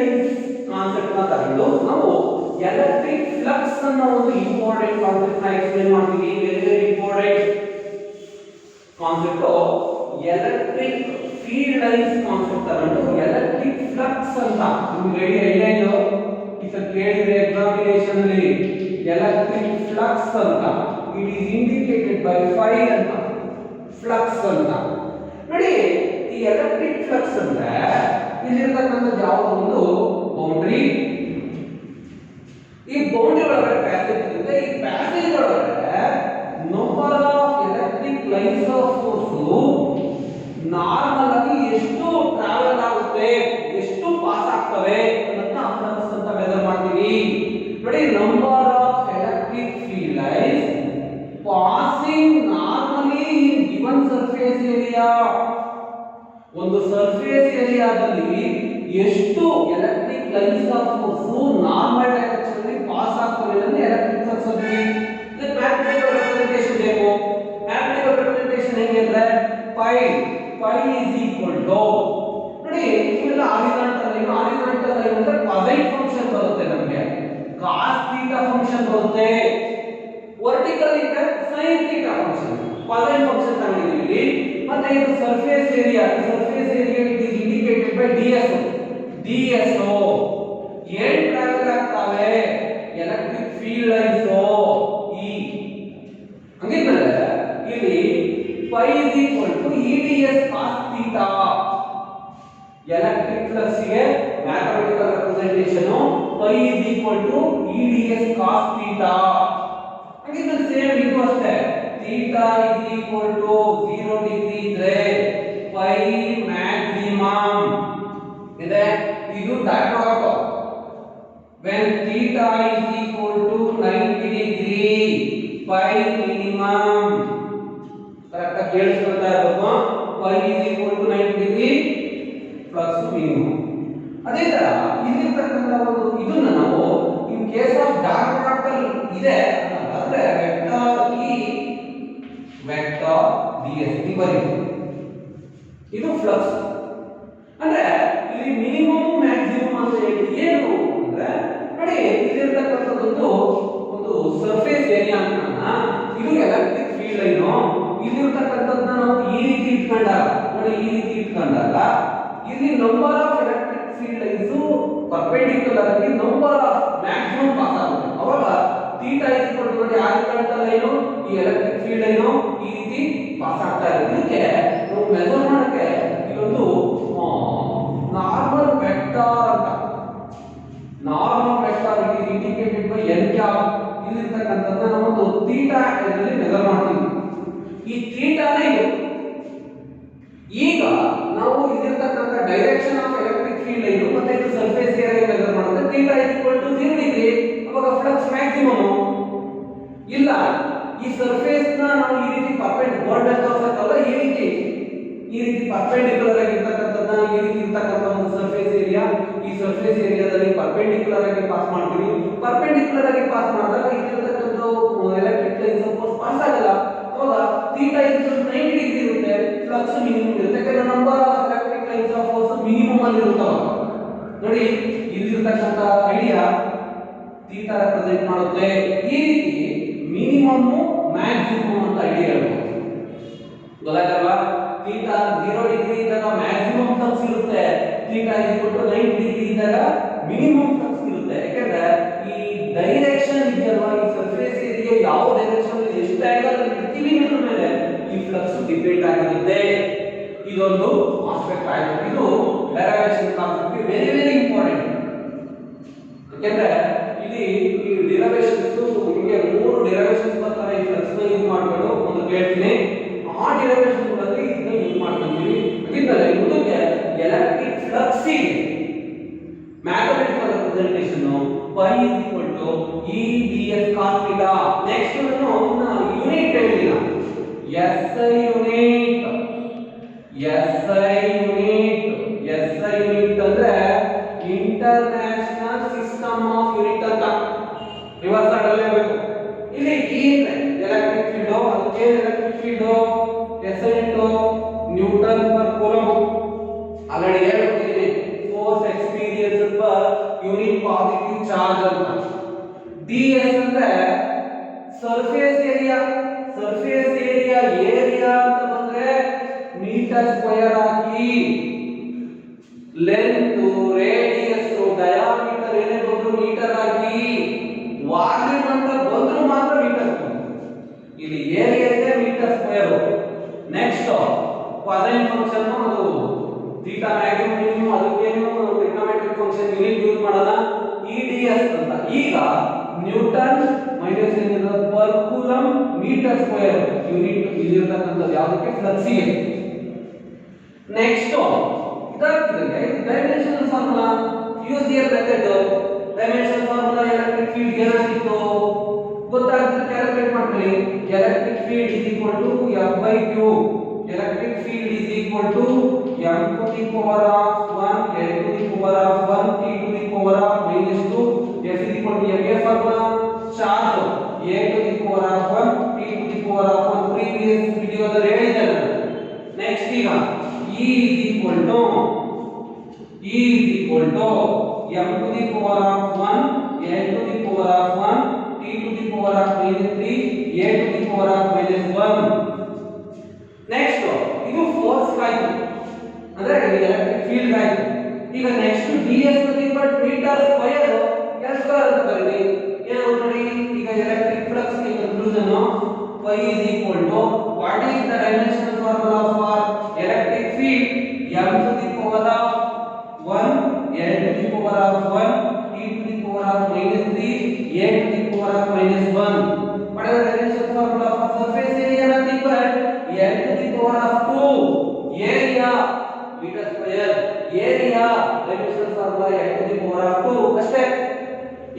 ಕಾನ್ಸೆಪ್ಟ್ ನ ತಗೊಂಡು ನಾವು ಎಲೆಕ್ಟ್ರಿಕ್ ಫ್ಲಕ್ಸ್ ಅನ್ನೋ ಒಂದು ಇಂಪಾರ್ಟೆಂಟ್ ಕಾನ್ಸೆಪ್ಟ್ ನ ಎಕ್ಸ್ಪ್ಲೇನ್ ಮಾಡ್ತೀವಿ. Very important concept electric field lines concept ತಗೊಂಡು ಎಲೆಕ್ಟ್ರಿಕ್ ಫ್ಲಕ್ಸ್ ಅಂತ ನಿಮಗೆ ಐಡಿಯಾ ಇದೆಯೋ? ಈಗ ಕೇಳಿದ್ರೆ ಎಕ್ಸಾಮಿನೇಷನ್ ಅಲ್ಲಿ ಎಲೆಕ್ಟ್ರಿಕ್ ಫ್ಲಕ್ಸ್ ಅಂತ it is indicated by phi ಅಂತ ಫ್ಲಕ್ಸ್ ಅಂತ ನೋಡಿ. ಈ ಎಲೆಕ್ಟ್ರಿಕ್ ಫ್ಲಕ್ಸ್ ಅಂದ್ರೆ ಇಲ್ಲಿರ್ತಕ್ಕಂಥ ಯಾವುದೋ ಒಂದು ಬೌಂಡ್ರಿ, ಈ ಬೌಂಡ್ರಿ ಒಳಗಡೆ ಪ್ಯಾಸೇಜ್ ಇರುತ್ತೆ. ಈ ಪ್ಯಾಸೇಜ್ ಒಳಗಡೆ number of electric lines of force normal ಆಗಿ ಎಷ್ಟು ಟ್ರಾವೆಲ್ ಆಗುತ್ತೆ, ಎಷ್ಟು ಪಾಸ್ ಆಗ್ತವೆ ಅನ್ನೋದನ್ನ ಫ್ಲಕ್ಸ್ ಅಂತ ಮೆಜರ್ ಮಾಡ್ತೀವಿ. ನೋಡಿ number of electric field lines passing normally in given surface area. ಒಂದು ಸರ್ಫೇಸ್ ಏರಿಯಾದಲ್ಲಿ ಎಷ್ಟು electric lines of force normal direction ಅಲ್ಲಿ ಪಾಸ್ ಆಗ್ತವೆ ಅಂದ್ರೆ ಎಲೆಕ್ಟ್ರಿಕ್ ಫ್ಲಕ್ಸ್ ಅಂತೀವಿ. ಇದಕ್ಕೆ ಮ್ಯಾಥಮೆಟಿಕಲ್ ರೆಪ್ರೆಸೆಂಟೇಷನ್ ಬೇಕು. ಮ್ಯಾಥಮೆಟಿಕಲ್ ರೆಪ್ರೆಸೆಂಟೇಷನ್ ಹೆಂಗೆ ಅಂದ್ರೆ ಪೈ is equal to ನೋಡಿ ಇವೆಲ್ಲ ಹಾರಿಜಾಂಟಲ್ ಲೈನ್ ಅಂದ್ರೆ cosine ಫಂಕ್ಷನ್ ಬರುತ್ತೆ, ನಮಗೆ cos theta ಫಂಕ್ಷನ್ ಬರುತ್ತೆ. ವರ್ಟಿಕಲ್ ಇದ್ರೆ sin theta function, cosine function ತಗೊಂಡಿದ್ದೀವಿ. ಮತ್ತೆ ಇದು surface area it is indicated by ds. ಏನ್ ಟ್ರಾವೆಲ್ ಆಗ್ತವೆ ಎಲೆಕ್ಟ್ರಿಕ್ ಫೀಲ್ಡ್ ಲೈನ್ಸ್ ಈ ಹಂಗಿದ್ರೆ ಇಲ್ಲಿ phi is equal to eds cos theta. Electric flux ಗೆ mathematical representation phi is equal to eds cos theta. ಹಾಗಿದ್ರೆ ಸೇಮ್ ಇದು ಅಷ್ಟೇ, theta is equal to 0 degree ಇದ್ರೆ phi maximum ಇದೆ. ಇದು dot product when theta is equal to 90 degree phi minimum. Correct ಆಗಿ ಕೇಳಿಸ್ಕೊಳ್ತಾ ಇರಬೇಕು. phi is equal to 90 degree flux minimum. ಅದೇ ತರ ಇಲ್ಲಿರ್ತಕ್ಕಂಥ ಒಂದು ಇದನ್ನ ನಾವು in case of dot product ಇದೆ ಅಂದ್ರೆ ವೆಕ್ಟರ್ ಇ ವೆಕ್ಟರ್ ds ಇದು ಬರೀತೀವಿ. ಇದು ಫ್ಲಕ್ಸ್ ಅಂದ್ರೆ ಇಲ್ಲಿ ಮಿನಿಮಮ್ ಮ್ಯಾಕ್ಸಿಮಮ್ ಅಂತ ಹೇಳಿ ಏನು ಅಂದ್ರೆ ನೋಡಿ ಇಲ್ಲಿರ್ತಕ್ಕಂಥದ್ದು ಒಂದು ಸರ್ಫೇಸ್ ಏರಿಯಾ ಅಂತ ಇದು ಎಲೆಕ್ಟ್ರಿಕ್ ಫೀಲ್ಡ್ ಲೈನು ಇಲ್ಲಿರ್ತಕ್ಕಂಥದ್ದನ್ನ ನಾವು ಈ ರೀತಿ ಇಟ್ಕೊಂಡಾಗ ನೋಡಿ ಈ ರೀತಿ ಇಟ್ಕೊಂಡಾಗ ಇಲ್ಲಿ number of electric field lines perpendicular ಆಗಿ ನಂಬರ್ ಆಫ್ ಮ್ಯಾಕ್ಸಿಮಮ್ ಪಾಸ್ ಆಗುತ್ತೆ. ಅವಾಗ ಥೀಟಾ ಈಕ್ವಲ್ ಟು ನೋಡಿ ಆರಿಜಿಂಟಲ್ ಲೈನು ಈ ಎಲೆಕ್ಟ್ರಿಕ್ ಫೀಲ್ಡ್ ಲೈನು ಈ ರೀತಿ ಪಾಸ್ ಆಗ್ತಾ ಇದೆ. ಇದಕ್ಕೆ ನಾವು ಮೆಜರ್ ಮಾಡಕ್ಕೆ ಇದೊಂದು ನಾರ್ಮಲ್ ವೆಕ್ಟರ್ ಅಂತ normal vector it is indicated by n cap ಇಲ್ಲಿರ್ತಕ್ಕಂಥದ್ದನ್ನ ನಾವು ಒಂದು ಥೀಟಾ ಇದರಲ್ಲಿ ಮೆಜರ್ ಮಾಡ್ತೀವಿ. ಈ ಥೀಟಾನೇ ಇದು. ಈಗ ನಾವು ಇಲ್ಲಿರ್ತಕ್ಕಂಥ direction of electric field line ಮತ್ತೆ ಇದು ಸರ್ಫೇಸ್ ಏರಿಯಾ ಮೆಜರ್ ಮಾಡಿದ್ರೆ ಥೀಟಾ ಈಕ್ವಲ್ ಟು 0 ಡಿಗ್ರಿ. ಅವಾಗ ಫ್ಲಕ್ಸ್ ಮ್ಯಾಕ್ಸಿಮಮ್ ಇಲ್ಲ. ಈ ಸರ್ಫೇಸ್ ನ ನಾವು ಈ ರೀತಿ ಬೋರ್ಡ್ ಅಲ್ಲಿ ತೋರಿಸಕ್ಕಲ್ಲ ಈ ರೀತಿ ಪರ್ಪೆಂಡಿಕ್ಯುಲರ್ ಆಗಿ ಇರ್ತಕ್ಕಂಥದ್ದನ್ನ ಈ ರೀತಿ ಇರ್ತಕ್ಕಂಥ ಒಂದು ಸರ್ಫೇಸ್ ಏರಿಯಾ ಈ ಸರ್ಫೇಸ್ ಏರಿಯಾದಲ್ಲಿ ಪರ್ಪೆಂಡಿಕ್ಯುಲರ್ ಆಗಿ ಪಾಸ್ ಮಾಡ್ತೀವಿ. ಪರ್ಪೆಂಡಿಕ್ಯುಲರ್ ಆಗಿ ಪಾಸ್ ಮಾಡಿದಾಗ ಇಲ್ಲಿರ್ತಕ್ಕಂಥ ಎಲೆಕ್ಟ್ರಿಕ್ ಲೈನ್ ಸಪೋಸ್ ಪಾಸ್ ಆಗಲ್ಲ. ಅವಾಗ ಥೀಟಾ ಈಕ್ವಲ್ 90 ಡಿಗ್ರಿ ಇರುತ್ತೆ. ಫ್ಲಕ್ಸ್ ಮಿನಿಮಮ್ ಇರುತ್ತೆ. ಯಾಕಂದ್ರೆ number of electric lines of force minimum ಅಲ್ಲಿ ಇರುತ್ತವ. ನೋಡಿ ಇಲ್ಲಿರ್ತಕ್ಕಂಥ ಐಡಿಯಾ ಥೀಟಾ ರೆಪ್ರೆಸೆಂಟ್ ಮಾಡುತ್ತೆ. ಈ ರೀತಿ ಮಿನಿಮಮ್ ಮ್ಯಾಕ್ಸಿಮಮ್ ಅಂತ ಐಡಿಯಾ ಇರುತ್ತೆ. ಗೊತ್ತಾಯ್ತಲ್ವಾ? ಥೀಟಾ 0 ಡಿಗ್ರಿ ಇದ್ದಾಗ ಮ್ಯಾಕ್ಸಿಮಮ್ ಫ್ಲಕ್ಸ್ ಇರುತ್ತೆ. ಥೀಟಾ ಈಕ್ವಲ್ ಟು 90 ಡಿಗ್ರಿ ಇದ್ದಾಗ ಮಿನಿಮಮ್ ಫ್ಲಕ್ಸ್ ಇರುತ್ತೆ. ಯಾಕಂದ್ರೆ ಈ ಡೈರೆಕ್ಷನ್ ಇದೆಯಲ್ವಾ ಈ ಸರ್ಫೇಸ್ ಏರಿಯಾ ಯಾವ ಡೈರೆಕ್ಷನ್ ಎಷ್ಟು ಆಂಗಲ್ ಇರ್ತೀವಿ ಅನ್ನೋದ್ರ ಮೇಲೆ ಈ ಫ್ಲಕ್ಸ್ ಡಿಪೆಂಡ್ ಆಗಿರುತ್ತೆ. ಇದೊಂದು ಆಸ್ಪೆಕ್ಟ್ ಆಯ್ತು. ಇದು derivation concept very very important. ಯಾಕಂದ್ರೆ ಇಲ್ಲಿ ಈ ಡೆರಿವೇಶನ್ಸ್ ನಿಮಗೆ 3 ಡೆರಿವೇಶನ್ಸ್ ಬರ್ತಾರೆ ಈ ಫ್ಲಕ್ಸ್ ನ ಯೂಸ್ ಮಾಡ್ಕೊಂಡು ಒಂದು ಹೇಳ್ತೀನಿ. ಆ ಡೆರಿವೇಶನ್ ಗಳಲ್ಲಿ ಇದನ್ನ ಯೂಸ್ ಮಾಡ್ಕೊಂತೀವಿ. ಇದರಲ್ಲಿ ಮುಂದಕ್ಕೆ ಎಲೆಕ್ಟ್ರಿಕ್ ಫ್ಲಕ್ಸ್ ಇದೆ mathematical representation pi e ds cos theta. Next ನಾನು ಯೂನಿಟ್ ಹೇಳಿಲ್ಲ. SI ಯೂನಿಟ್ ಅಂದ್ರೆ ಇಂಟರ್ನ್ಯಾಷನಲ್ ಸಿಸ್ಟಮ್ ಆಫ್ ಯೂನಿಟ್ ಅಂತ ರಿವರ್ಸ್ ಆರ್ಡರ್ ಇರಬೇಕು. ಇಲ್ಲಿ E ಎಲೆಕ್ಟ್ರಿಕ್ ಫೀಲ್ಡ್ ಅದಕ್ಕೆ electric field SI Newton per coulomb already ಹೇಳ್ತಿದ್ದೀನಿ. Force experience per unit positive charge ಅಂತ. ds ಅಂದ್ರೆ ಸರ್ಫೇಸ್ ಏರಿಯಾ ಅಂತ ಬಂದ್ರೆ ಮೀಟರ್ ಸ್ಕ್ವೇರ್ ಹಾಕಿ ಲೆಂತ್ ರೇಡಿಯಸ್ ಡಯಾಮೀಟರ್ ಏನೇ ಬಂದ್ರು ಮೀಟರ್ ಹಾಕಿ ವಾಲ್ಯೂಮ್ ಅಂತ ಬಂದ್ರು ಮಾತ್ರ ಮೀಟರ್. ಇಲ್ಲಿ ಏರಿಯಾ ಇದೆ metre square. Next cosine function ಅದು ಥೀಟಾ ಮ್ಯಾಕ್ಸಿಮಮ್ ಮಿನಿಮಮ್ ಅದಕ್ಕೇನು ಟ್ರಿಗ್ನೋಮೆಟ್ರಿಕ್ ಫಂಕ್ಷನ್ ಯೂನಿಟ್ ಯೂಸ್ ಮಾಡಲ್ಲ EDS ಅಂತ. ಈಗ ನ್ಯೂಟನ್ ಮೈನಸ್ ಏನಿದೆ per coulomb metre square unit ಇಲ್ಲಿರ್ತಕ್ಕಂಥದ್ದು ಯಾವುದಕ್ಕೆ ಫ್ಲಕ್ಸ್ ಗೆ. ನೆಕ್ಸ್ಟ್ ಇದಾಗ್ತಿದೆ dimensional formula use here method. Dimensional formula electric field ಏನಾಗಿತ್ತು ಗೊತ್ತಾಗ್ತದೆ. ಕ್ಯಾಲ್ಕುಲೇಟ್ ಮಾಡ್ಕೊಳ್ಳಿ. Electric field is equal to F/Q. electric field is equal to m to the power of 1 n to the power of 1 t to the power of minus 2. F is equal to ma formula charge a to the power of 1 t to the power of 1 previous video ದಲ್ಲಿ ಹೇಳಿದ್ದೇನೆ. Next ಈಗ E is equal to m to the power of 1 n to the power of 1 t to the power of minus 3 a to the power of minus 1. Next ಇದು force ಆಯ್ತು ಅಂದ್ರೆ electric field ಆಯ್ತು. ಈಗ next ds but metre square L square ಅಂತ ಬರೀರಿ. ಏನು ನೋಡಿ ಈಗ ಎಲೆಕ್ಟ್ರಿಕ್ ಫ್ಲಕ್ಸ್ ಗೆ conclusion pi is equal to what is the dimensional formula for electric field m to the power of 1 n to the power of 1 t to the power of minus 3 a to the power of minus 1. What is the dimensional formula for surface area? Nothing but n to the power of 2 area meter square area dimensional formula n to the power of 2 ಅಷ್ಟೇ.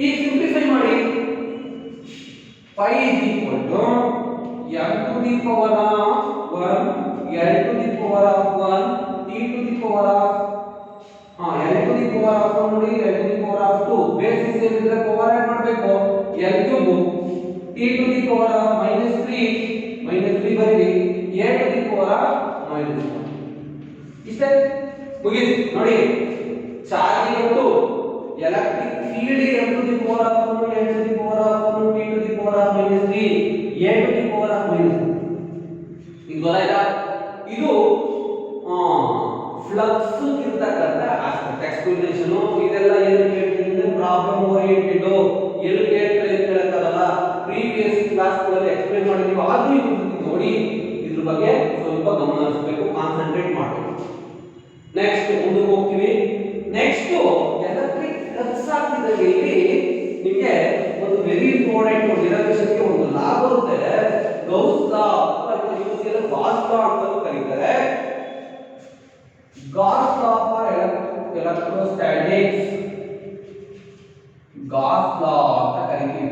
ಈಗ simplify ಮಾಡಿ pi is equal to m to the power of 1 n to the power of 1 t to the power of n to the power of ನೋಡಿ l to the power of 2 basis ಏನಿದ್ರೆ power add ಮಾಡಬೇಕು l cube t to the power of -3 ಬರೀರಿ a to the power of -1 ಇಷ್ಟೇ ಮುಗಿತು ನೋಡಿ charge ಇತ್ತು electric field m to the power of 1 l to the power of 1 t to the power of -3 a to the power of -3 ಇದು ಗೊತ್ತಾಯ್ತಾ ಇದು flux ಇರತಕ್ಕಂತ aspect explanation ಇದೆಲ್ಲ ಏನು ಕೇಳ್ತೀನಿ ಅಂದ್ರೆ ಪ್ರಾಬ್ಲಮ್ ಓರಿಯೆಂಟೆಡ್ ಎಲ್ಲಿ ಕೇಳ್ತಾರೆ ಅಂತ ಹೇಳಕ್ಕಾಗಲ್ಲ ಪ್ರೀವಿಯಸ್ ಕ್ಲಾಸ್ಗಳಲ್ಲಿ ಎಕ್ಸ್ಪ್ಲೈನ್ ಮಾಡಿದೀವಿ ಆದ್ರೂ ಇದು ನೋಡಿ ಇದ್ರ ಬಗ್ಗೆ ಸ್ವಲ್ಪ ಗಮನ ಹರಿಸಬೇಕು ಕಾನ್ಸಂಟ್ರೇಟ್ ಮಾಡಬೇಕು ನೆಕ್ಸ್ಟ್ ಮುಂದಕ್ಕೆ ಹೋಗ್ತೀವಿ ನೆಕ್ಸ್ಟ್ ಎಲೆಕ್ಟ್ರಿಕ್ ಫ್ಲಕ್ಸ್ ಆಗ್ತಿದ್ದಾಗ ಇಲ್ಲಿ ನಿಮಗೆ ಒಂದು ವೆರಿ ಇಂಪಾರ್ಟೆಂಟ್ ಡಿರೈವೇಶನ್ಗೆ ಒಂದು ಲಾ ಬರುತ್ತೆ ಗೌಸ್ ಲಾ ಅಥವಾ ಯೂಶಿಯಲ್ ಗಾಸ್ ಲಾ ಅಂತ ಕರೀತಾರೆ Gauss law for electrostatics Gauss law ಅಂತ ಕರೀತೀವಿ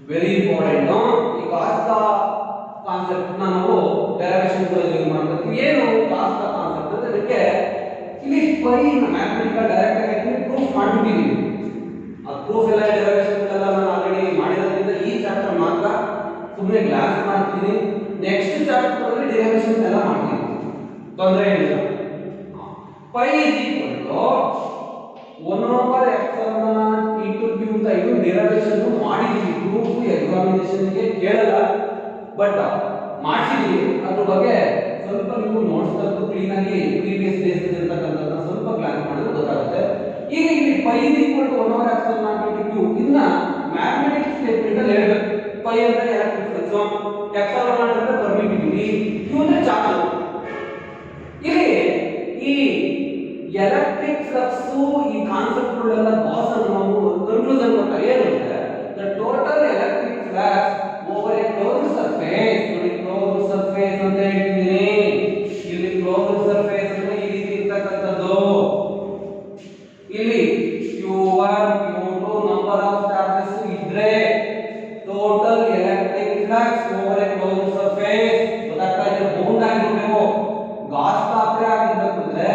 ವೆರಿ ಇಂಪಾರ್ಟೆಂಟ್ ಈ ಗಾಸ್ ಲಾ ಕಾನ್ಸೆಪ್ಟ್ ನಾವು ಡೆರಿವೇಶನ್ ಯೂಸ್ ಮಾಡ್ತೀವಿ ಏನು ಗಾಸ್ ಲಾ ಕಾನ್ಸೆಪ್ಟ್ ಅಂದ್ರೆ ಇದಕ್ಕೆ ಇಲ್ಲಿ ಪೈ ಮ್ಯಾಥಮೆಟಿಕಲ್ ಡೈರೆಕ್ಟ್ ಆಗಿ ಪ್ರೂಫ್ ಮಾಡ್ಬಿಟ್ಟಿದೀವಿ ಆ ಪ್ರೂಫ್ ಎಲ್ಲ ಡೆರಿವೇಶನ್ ಎಲ್ಲ ನಾನು ಆಲ್ರೆಡಿ ಮಾಡಿರೋದ್ರಿಂದ ಈ ಚಾಪ್ಟರ್ ಮಾತ್ರ ಸುಮ್ಮನೆ ಗ್ಲಾನ್ಸ್ ಮಾಡ್ತೀನಿ ನೆಕ್ಸ್ಟ್ ಚಾಪ್ಟರ್ ಅಲ್ಲಿ ಡೆರಿವೇಶನ್ ಎಲ್ಲ ಮಾಡ್ತೀನಿ ತೊಂದರೆ ಏನಿಲ್ಲ phi is equal to 1 over epsilon into q ಅಂತ ಇದು ಡೆರಿವೇಶನ್ ಮಾಡಿದೀವಿ ಪ್ರೂಫ್ ಎಕ್ಸಾಮಿನೇಷನ್ ಗೆ ಕೇಳಲ್ಲ ಬಟ್ ಮಾಡ್ತಿದೀವಿ ಅದ್ರ ಬಗ್ಗೆ ಸ್ವಲ್ಪ ನೀವು ನೋಟ್ಸ್ ತಂದು ಕ್ಲೀನ್ ಆಗಿ ಪ್ರೀವಿಯಸ್ ಡೇಸ್ ಇರತಕ್ಕಂತದನ್ನ ಸ್ವಲ್ಪ ಗ್ಲಾನ್ಸ್ ಮಾಡಿದ್ರೆ ಗೊತ್ತಾಗುತ್ತೆ ಈಗ ಇಲ್ಲಿ phi is equal to 1 over epsilon into q ಇದನ್ನ ಮ್ಯಾಥಮೆಟಿಕ್ಸ್ ಸ್ಟೇಟ್ಮೆಂಟ್ ಅಲ್ಲಿ ಹೇಳಬೇಕು ಪೈ ಅಂದ್ರೆ ಎಲೆಕ್ಟ್ರಿಕ್ ಫ್ಲಕ್ಸ್ ಎಪ್ಸಿಲಾನ್ ಅಂದ್ರೆ ಪರ್ಮಿಟಿವಿಟಿ q ಅಂದ್ರೆ ಚಾರ್ಜ್ ಇಲ್ಲಿ ಈ ಎಲೆಕ್ಟ್ರಿಕ್ ಫ್ಲಕ್ಸ್ ಈ ಕಾನ್ಸೆಪ್ಟ್ ಗಳೆಲ್ಲ ಬಾಸ್ ಅನ್ನು ನಾವು ಕನ್ಕ್ಲೂಷನ್ ಕೊಟ್ಟಾಗ ಏನಂದ್ರೆ the total electric flux over a closed surface ನೋಡಿ ಕ್ಲೋಸ್ಡ್ ಸರ್ಫೇಸ್ ಅಂತ ಹೇಳ್ತಿದ್ದೀನಿ ಇಲ್ಲಿ ಕ್ಲೋಸ್ಡ್ ಸರ್ಫೇಸ್ ಅಂದ್ರೆ ಈ ರೀತಿ ಇರತಕ್ಕಂತದ್ದು ಇಲ್ಲಿ q1 q2 number of charges ಇದ್ರೆ total electric flux over a closed surface ಗೊತ್ತಾಗ್ತಾ ಇದೆ ಬೌಂಡ್ ಆಗಿರಬೇಕು ಗಾಸ್ ಲಾ ಅಪ್ಲೈ ಆಗಿರಬೇಕು ಅಂದ್ರೆ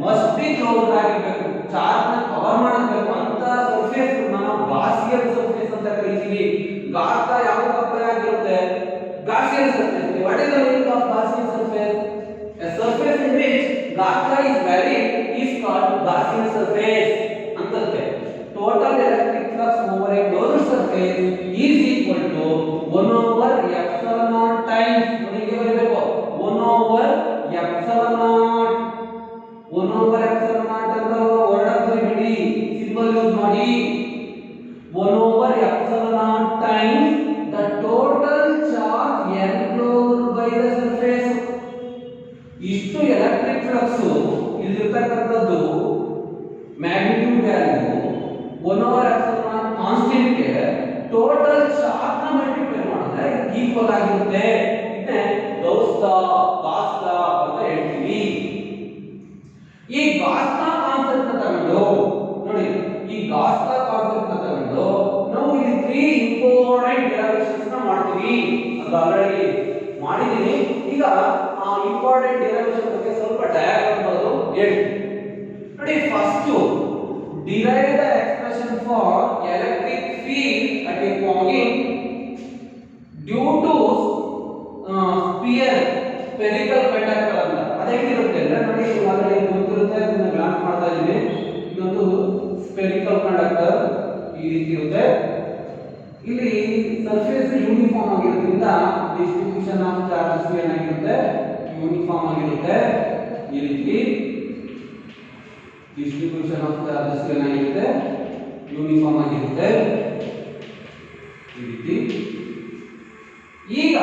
ಮಸ್ಟ್ ಬಿ ಕ್ಲೋಸ್ಡ್ ಆಗಿರಬೇಕು ಚಾರ್ಜ್ ನ ಕವರ್ ಮಾಡಬೇಕು ಅಂತ ಸರ್ಫೇಸ್ ನಾವು ಗಾಸಿಯನ್ ಸರ್ಫೇಸ್ ಅಂತ ಕರೀತೀವಿ ಗಾಸ್ ಲಾ ಯಾವಾಗ ಅಪ್ಲೈ ಆಗಿರುತ್ತೆ Gaussian surface what is the meaning of Gaussian surface a surface in which gas law is valid is called Gaussian surface ಅಂತಂತೆ total electric flux over a closed surface is equal to 1 over epsilon naught times ನಿಮಗೆ ಬರಬೇಕು 1 over epsilon naught 1 over epsilon naught ಅಂತ word ಬರಿಬೇಡಿ symbol use ಮಾಡಿ 1 over epsilon naught times the total charge enclosed by the surface ಇಷ್ಟು electric flux ಇಲ್ಲಿರ್ತಕ್ಕಂಥದ್ದು magnitude value 1 over epsilon constant ಗೆ total charge ನ multiply ಮಾಡಿದ್ರೆ equal ಆಗಿರುತ್ತೆ ಇದನ್ನೇ Gauss ಲಾ ಅಂತ ಹೇಳ್ತೀವಿ ಈ ಗಾಸ್ ಲಾ ಕಾನ್ಸೆಪ್ಟ್ ನ ತಗೊಂಡು ನೋಡಿ ಈ ಗಾಸ್ ಲಾ ಕಾನ್ಸೆಪ್ಟ್ ನ ತಗೊಂಡು ನಾವು ಇಲ್ಲಿ 3 ಇಂಪಾರ್ಟೆಂಟ್ ಡೆರಿವೇಶನ್ಸ್ ನ ಮಾಡ್ತೀವಿ ಅದು ಆಲ್ರೆಡಿ ಮಾಡಿದೀನಿ ಈಗ ಆ ಇಂಪಾರ್ಟೆಂಟ್ ಡೆರಿವೇಶನ್ ಬಗ್ಗೆ ಸ್ವಲ್ಪ ಡಯಾಗ್ರಾಮ್ ಬರೆದು ಹೇಳ್ತೀನಿ ನೋಡಿ first derive the expression for electric field at a point due to spherical conductor ಅಂತ ಅದೇಗಿರುತ್ತೆ ಅಂದ್ರೆ ನೋಡಿ ಆಲ್ರೆಡಿ ಗೊತ್ತಿರುತ್ತೆ ಅದನ್ನ ಗ್ಲಾನ್ಸ್ ಮಾಡ್ತಾ ಇದೀನಿ ಇದೊಂದು ಸ್ಪೆರಿಕಲ್ ಕಂಡಕ್ಟರ್ ಈ ರೀತಿ ಇರುತ್ತೆ ಇಲ್ಲಿ ಸರ್ಫೇಸ್ ಯೂನಿಫಾರ್ಮ್ ಆಗಿರೋದ್ರಿಂದ ಡಿಸ್ಟ್ರಿಬ್ಯೂಷನ್ ಆಫ್ ಚಾರ್ಜಸ್ ಏನಾಗಿರುತ್ತೆ ಯೂನಿಫಾರ್ಮ್ ಆಗಿರುತ್ತೆ ಈ ರೀತಿ ಡಿಸ್ಟ್ರಿಬ್ಯೂಷನ್ ಆಫ್ ಚಾರ್ಜಸ್ ಏನಾಗಿರುತ್ತೆ ಯೂನಿಫಾರ್ಮ್ ಆಗಿರುತ್ತೆ ಈ ರೀತಿ ಈಗ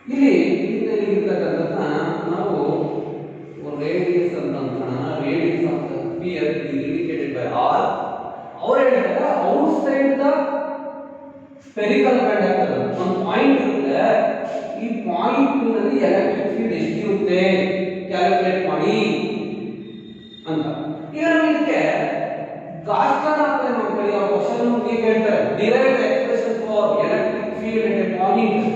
ಇಲ್ಲಿ ಇರ್ತಕ್ಕಂಥದ್ದನ್ನ ನಾವು ರೇಡಿಯಸ್ ಅಂತ ಅನ್ಕೋಣ radius of the sphere is indicated by R ಅವ್ರು ಹೇಳಿದಾಗ ಔಟ್ಸೈಡ್ ದ ಸ್ಪೆರಿಕಲ್ ಕಂಡಕ್ಟರ್ ಒಂದು ಪಾಯಿಂಟ್ ಇರುತ್ತೆ ಈ ಪಾಯಿಂಟ್ ನಲ್ಲಿ ಎಲೆಕ್ಟ್ರಿಕ್ ಫೀಲ್ಡ್ ಎಷ್ಟಿರುತ್ತೆ ಕ್ಯಾಲ್ಕುಲೇಟ್ ಮಾಡಿ ಅಂತ ಈಗ ನಾವು ಇದಕ್ಕೆ ಗಾಸ್ ಲಾ ಅಪ್ಲೈ ಮಾಡ್ಕೊಳ್ಳಿ ಆ ಕ್ವೆಶ್ಚನ್ ನಿಮಗೆ ಕೇಳ್ತಾರೆ derive the expression for electric field at a point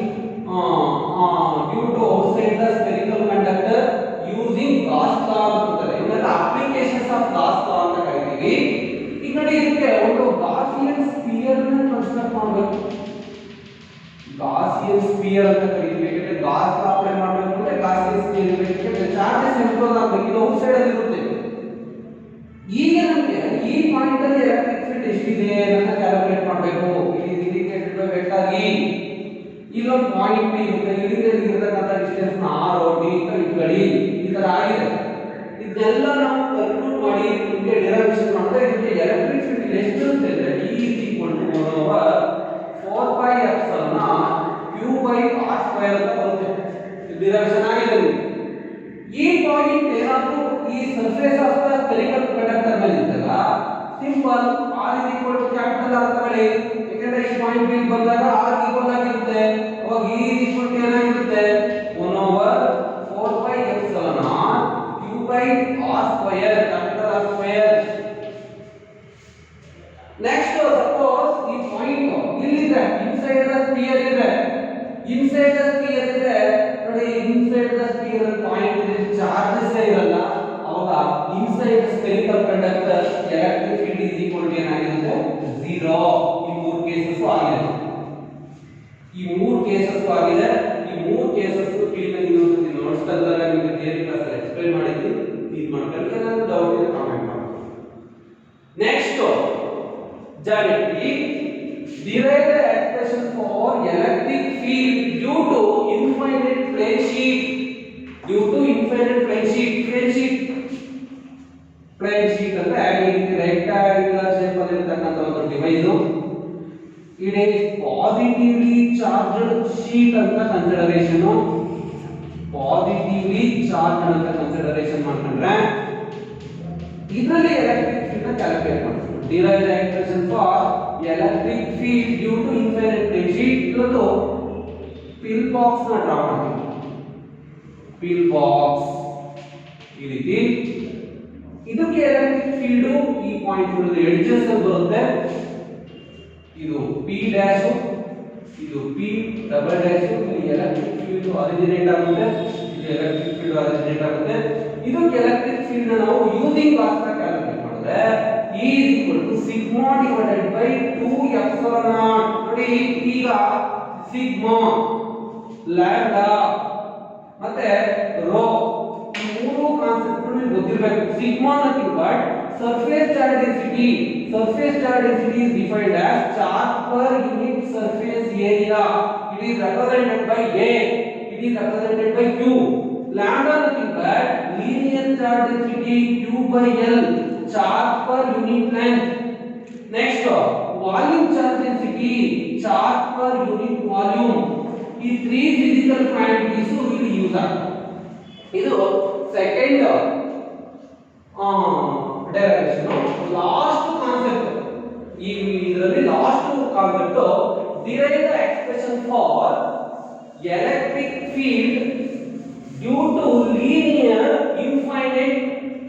due to outside the spherical conductor using Gauss law ಅಂತಾರೆ. ಇವನ್ನೆಲ್ಲ ಅಪ್ಲಿಕೇಶನ್ಸ್ ಆಫ್ ಗಾಸ್ ಲಾ ಅಂತ ಕರಿತೀವಿ. ಈ ಕಡೆ ಇದಕ್ಕೆ ಒಂದು ಗಾಸಿಯನ್ ಸ್ಫಿಯರ್ ನ ಕನ್ಸ್ಟ್ರಕ್ಟ್ ಮಾಡಬೇಕು. ಗಾಸಿಯನ್ ಸ್ಫಿಯರ್ ಅಂತ ಕರಿತೀವಿ. ಯಾಕಂದ್ರೆ ಗಾಸ್ ಲಾ ಅಪ್ಲೈ ಮಾಡಬೇಕು ಅಂದ್ರೆ ಗಾಸಿಯನ್ ಸ್ಫಿಯರ್ ಇರಬೇಕು. ಚಾರ್ಜಸ್ ಎನ್ಕ್ಲೋಸ್ ಆಗಬೇಕು. ಇದು ಔಟ್ ಸೈಡ್ ಅಲ್ಲಿ ಇರುತ್ತೆ. ಈಗ ನಮಗೆ ಈ ಪಾಯಿಂಟ್ ಅಲ್ಲಿ ಎಲೆಕ್ಟ್ರಿಕ್ ಫೀಲ್ಡ್ ಎಷ್ಟಿದೆ ಅಂತ ಕ್ಯಾಲ್ಕುಲೇಟ್ ಮಾಡಬೇಕು. It is indicated by vector E. ಇಲ್ಲೊಂದು ಪಾಯಿಂಟ್ P ಇರುತ್ತೆ. ಇಲ್ಲಿಂದ ಇಲ್ಲಿರತಕ್ಕಂಥ ಡಿಸ್ಟೆನ್ಸ್ ನ R D ಅಂತ ಇಟ್ಕೊಳ್ಳಿ. ಈ ತರ ಆಗಿದೆ. ಇದೆಲ್ಲ ನಾವು ಕ್ಯಾಲ್ಕುಲೇಟ್ ಮಾಡಿ ನಿಮಗೆ ಡಿರೈವೇಶನ್ ಮಾಡಿದ್ರೆ ಇದಕ್ಕೆ ಎಲೆಕ್ಟ್ರಿಕ್ ಫೀಲ್ಡ್ ಎಷ್ಟು ಇರುತ್ತೆ ಅಂದ್ರೆ E is equal to 1 over 4 pi epsilon Q by R square ಅಂತ ಬರುತ್ತೆ. ಡಿರೈವೇಶನ್ ಆಗಿದೆ. ಈ ಪಾಯಿಂಟ್ ಏನಾದರೂ ಈ surface of the spherical conductor ಮೇಲೆ ಇದ್ದಾಗ simple R is equal to capital R ತಗೊಳ್ಳಿ. ಯಾಕಂದ್ರೆ ಈ ಪಾಯಿಂಟ್ ಬಿ ಬಂದಾಗ R ಈಕ್ವಲ್ ಆಗಿರುತ್ತೆ. ಅವಾಗ E is equal to ಏನಾಗಿರುತ್ತೆ 1 over 4 pi epsilon Q by R square capital R square. Next suppose ಈ ಪಾಯಿಂಟ್ ಇಲ್ಲಿದೆ ಇನ್ಸೈಡ್ ದ ಸ್ಫಿಯರ್ ಇದೆ. ಇನ್ಸೈಡ್ ದ ಸ್ಫಿಯರ್ ಇದೆ ನೋಡಿ. ಇನ್ಸೈಡ್ ದ ಸ್ಫಿಯರ್ ಪಾಯಿಂಟ್ ಇದೆ, ಚಾರ್ಜಸ್ ಇರಲ್ಲ. ಅವಾಗ inside the spherical conductor electric field is equal to ಏನಾಗಿರುತ್ತೆ 0. ಈ ಮೂರು ಕೇಸಸ್ ಆಗಿದೆ. ಈ ಮೂರು ಕೇಸಸ್ ಆಗಿದೆ. ಈ ಮೂರು ಕೇಸಸ್ ಕ್ಲೀನ್ ಆಗಿ ನೋಡ್ತೀನಿ. ನೋಟ್ಸ್ ತರದಾಗ ನಿಮಗೆ ಥಿಯರಿ ಕ್ಲಾಸ್ ಅಲ್ಲಿ ಎಕ್ಸ್ಪ್ಲೈನ್ ಮಾಡಿದ್ದೀನಿ. ಇದು ಮಾಡ್ಕೊಳ್ಳಿ. ಏನಾದರೂ ಡೌಟ್ ಇದ್ರೆ ಕಾಮೆಂಟ್ ಮಾಡಿ. Next geometry. Derive the expression for electric field due to infinite plane sheet. Due to infinite plane sheet. Plane sheet ಅಂದ್ರೆ ಈ ರೀತಿ rectangular shape ಅಲ್ಲಿ ಇರತಕ್ಕಂತ ಒಂದು device. It is positively charged sheet ಅಂತ ಕನ್ಸಿಡರೇಷನ್. ಪಾಸಿಟಿವ್ಲಿ ಚಾರ್ಜ್ ಅಂತ consideration ಮಾಡ್ಕೊಂಡ್ರೆ ಇದರಲ್ಲಿ ಎಲೆಕ್ಟ್ರಿಕ್ ಫೀಲ್ಡ್ ನ ಕ್ಯಾಲ್ಕುಲೇಟ್ ಮಾಡ್ತೀವಿ. Derive the expression for electric field due to infinite plane sheet. ಇವತ್ತು ಪಿಲ್ ಬಾಕ್ಸ್ ನ ಡ್ರಾ ಮಾಡ್ತೀವಿ. ಪಿಲ್ ಬಾಕ್ಸ್ ಈ ರೀತಿ. ಇದಕ್ಕೆ ಎಲೆಕ್ಟ್ರಿಕ್ ಫೀಲ್ಡ್ ಈ ಪಾಯಿಂಟ್ ಎಡ್ಜಸ್ ಅಲ್ಲಿ ಬರುತ್ತೆ. ಇದು P ಡ್ಯಾಶ್, ಇದು P ಡಬಲ್ ಡ್ಯಾಶ್. ಇಲ್ಲಿ ಎಲೆಕ್ಟ್ರಿಕ್ ಫೀಲ್ಡ್ ಆರಿಜಿನೇಟ್ ಆಗುತ್ತೆ. ಇದು ಎಲೆಕ್ಟ್ರಿಕ್ ಫೀಲ್ಡ್ ಆರಿಜಿನೇಟ್ ಆಗುತ್ತೆ. ಇದಕ್ಕೆ ಎಲೆಕ್ಟ್ರಿಕ್ ಫೀಲ್ಡ್ ನಾವು ಯೂಸಿಂಗ್ ಗಾಸ್ ನ ಕ್ಯಾಲ್ಕುಲೇಟ್ ಮಾಡಿದ್ರೆ E is equal to sigma divided by 2 epsilon naught. ನೋಡಿ ಈಗ ಸಿಗ್ಮಾ, ಲ್ಯಾಂಬ್ಡಾ ಮತ್ತೆ ರೋ ಈ ಮೂರು ಕಾನ್ಸೆಪ್ಟ್ ನಿಮಗೆ ಗೊತ್ತಿರಬೇಕು. Sigma nothing but surface charge density. Surface charge density is defined as charge per unit surface area. It is represented by A. It is represented by Q. Lambda nothing but linear charge density Q by L. Charge per unit length. Next, volume charge density, charge per unit volume. ಈ 3 physical quantities ಇಲ್ಲಿ use ಆಗುತ್ತೆ. ಇದು second derivation. Last concept ಈ ಇದರಲ್ಲಿ last concept derive the expression for electric field due to linear infinite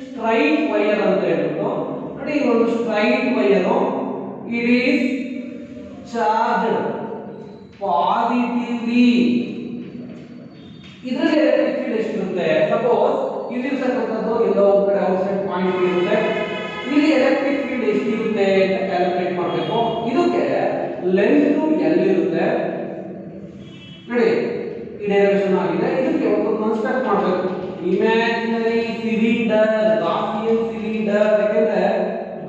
straight wire ಅಂತ ಹೇಳ್ಬಿಟ್ಟು ನೋಡಿ. ಒಂದು straight wire it is charged positively. ಇದರಲ್ಲಿ ಎಲೆಕ್ಟ್ರಿಕ್ ಫೀಲ್ಡ್ ಎಷ್ಟಿರುತ್ತೆ? ಸಪೋಸ್ ಇಲ್ಲಿರ್ತಕ್ಕಂಥದ್ದು ಎಲ್ಲೋ ಒಂದು ಕಡೆ ಔಟ್ಸೈಡ್ ಪಾಯಿಂಟ್ ಇರುತ್ತೆ. ಇಲ್ಲಿ ಎಲೆಕ್ಟ್ರಿಕ್ ಫೀಲ್ಡ್ ಎಷ್ಟಿರುತ್ತೆ ಅಂತ ಕ್ಯಾಲ್ಕುಲೇಟ್ ಮಾಡಬೇಕು. ಇದಕ್ಕೆ ಲೆಂತ್ L ಇರುತ್ತೆ ನೋಡಿ. ಈ ಡೈರೆಕ್ಷನ್ ಆಗಿದೆ. ಇದಕ್ಕೆ ಒಂದು ಕನ್ಸ್ಟ್ರಕ್ಟ್ ಮಾಡಬೇಕು. Imaginary cylinder, Gaussian cylinder. ಯಾಕಂದ್ರೆ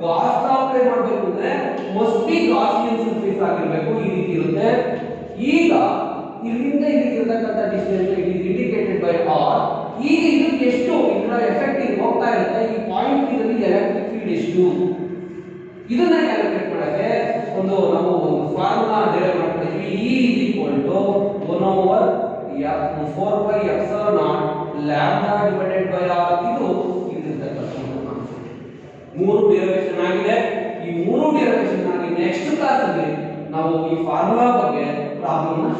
ಗಾಸ್ ಅಪ್ಲೈ ಮಾಡಬೇಕು ಅಂದ್ರೆ ಮಸ್ಟ್ ಬಿ ಗಾಸಿಯನ್ ಸರ್ಫೇಸ್ ಆಗಿರಬೇಕು. ಈ ರೀತಿ ಇರುತ್ತೆ. ಈಗ ಇಲ್ಲಿಂದ ಇಲ್ಲಿಗೆ ಇರತಕ್ಕಂಥ distance it is indicated by R. ಈಗ ಇದಕ್ಕೆ ಎಷ್ಟು ಇದರ ಎಫೆಕ್ಟ್ ಇಲ್ಲಿ ಹೋಗ್ತಾ ಇರುತ್ತೆ. ಈ ಪಾಯಿಂಟ್ ಇದರಲ್ಲಿ ಎಲೆಕ್ಟ್ರಿಕ್ ಫೀಲ್ಡ್ ಎಷ್ಟು ಇದನ್ನ ಕ್ಯಾಲ್ಕುಲೇಟ್ ಮಾಡಕ್ಕೆ ನಾವು ಒಂದು ಫಾರ್ಮುಲಾ ಡಿರೈವ್ ಮಾಡ್ತಿದ್ವಿ. E is equal to 1 over 4 pi epsilon naught lambda divided by R. ಇದು ಇಲ್ಲಿರ್ತಕ್ಕಂಥ ಕಾನ್ಸೆಪ್ಟ್. ಮೂರು ಡಿರೈವೇಶನ್ ಆಗಿದೆ. ಈ ಮೂರು ಡಿರೈವೇಶನ್ ಆಗಿ ನೆಕ್ಸ್ಟ್ ಕ್ಲಾಸ್ ಅಲ್ಲಿ ನಾವು ಈ ಫಾರ್ಮುಲಾ ಬಗ್ಗೆ ಪ್ರಾಬ್ಲಮ್ ನ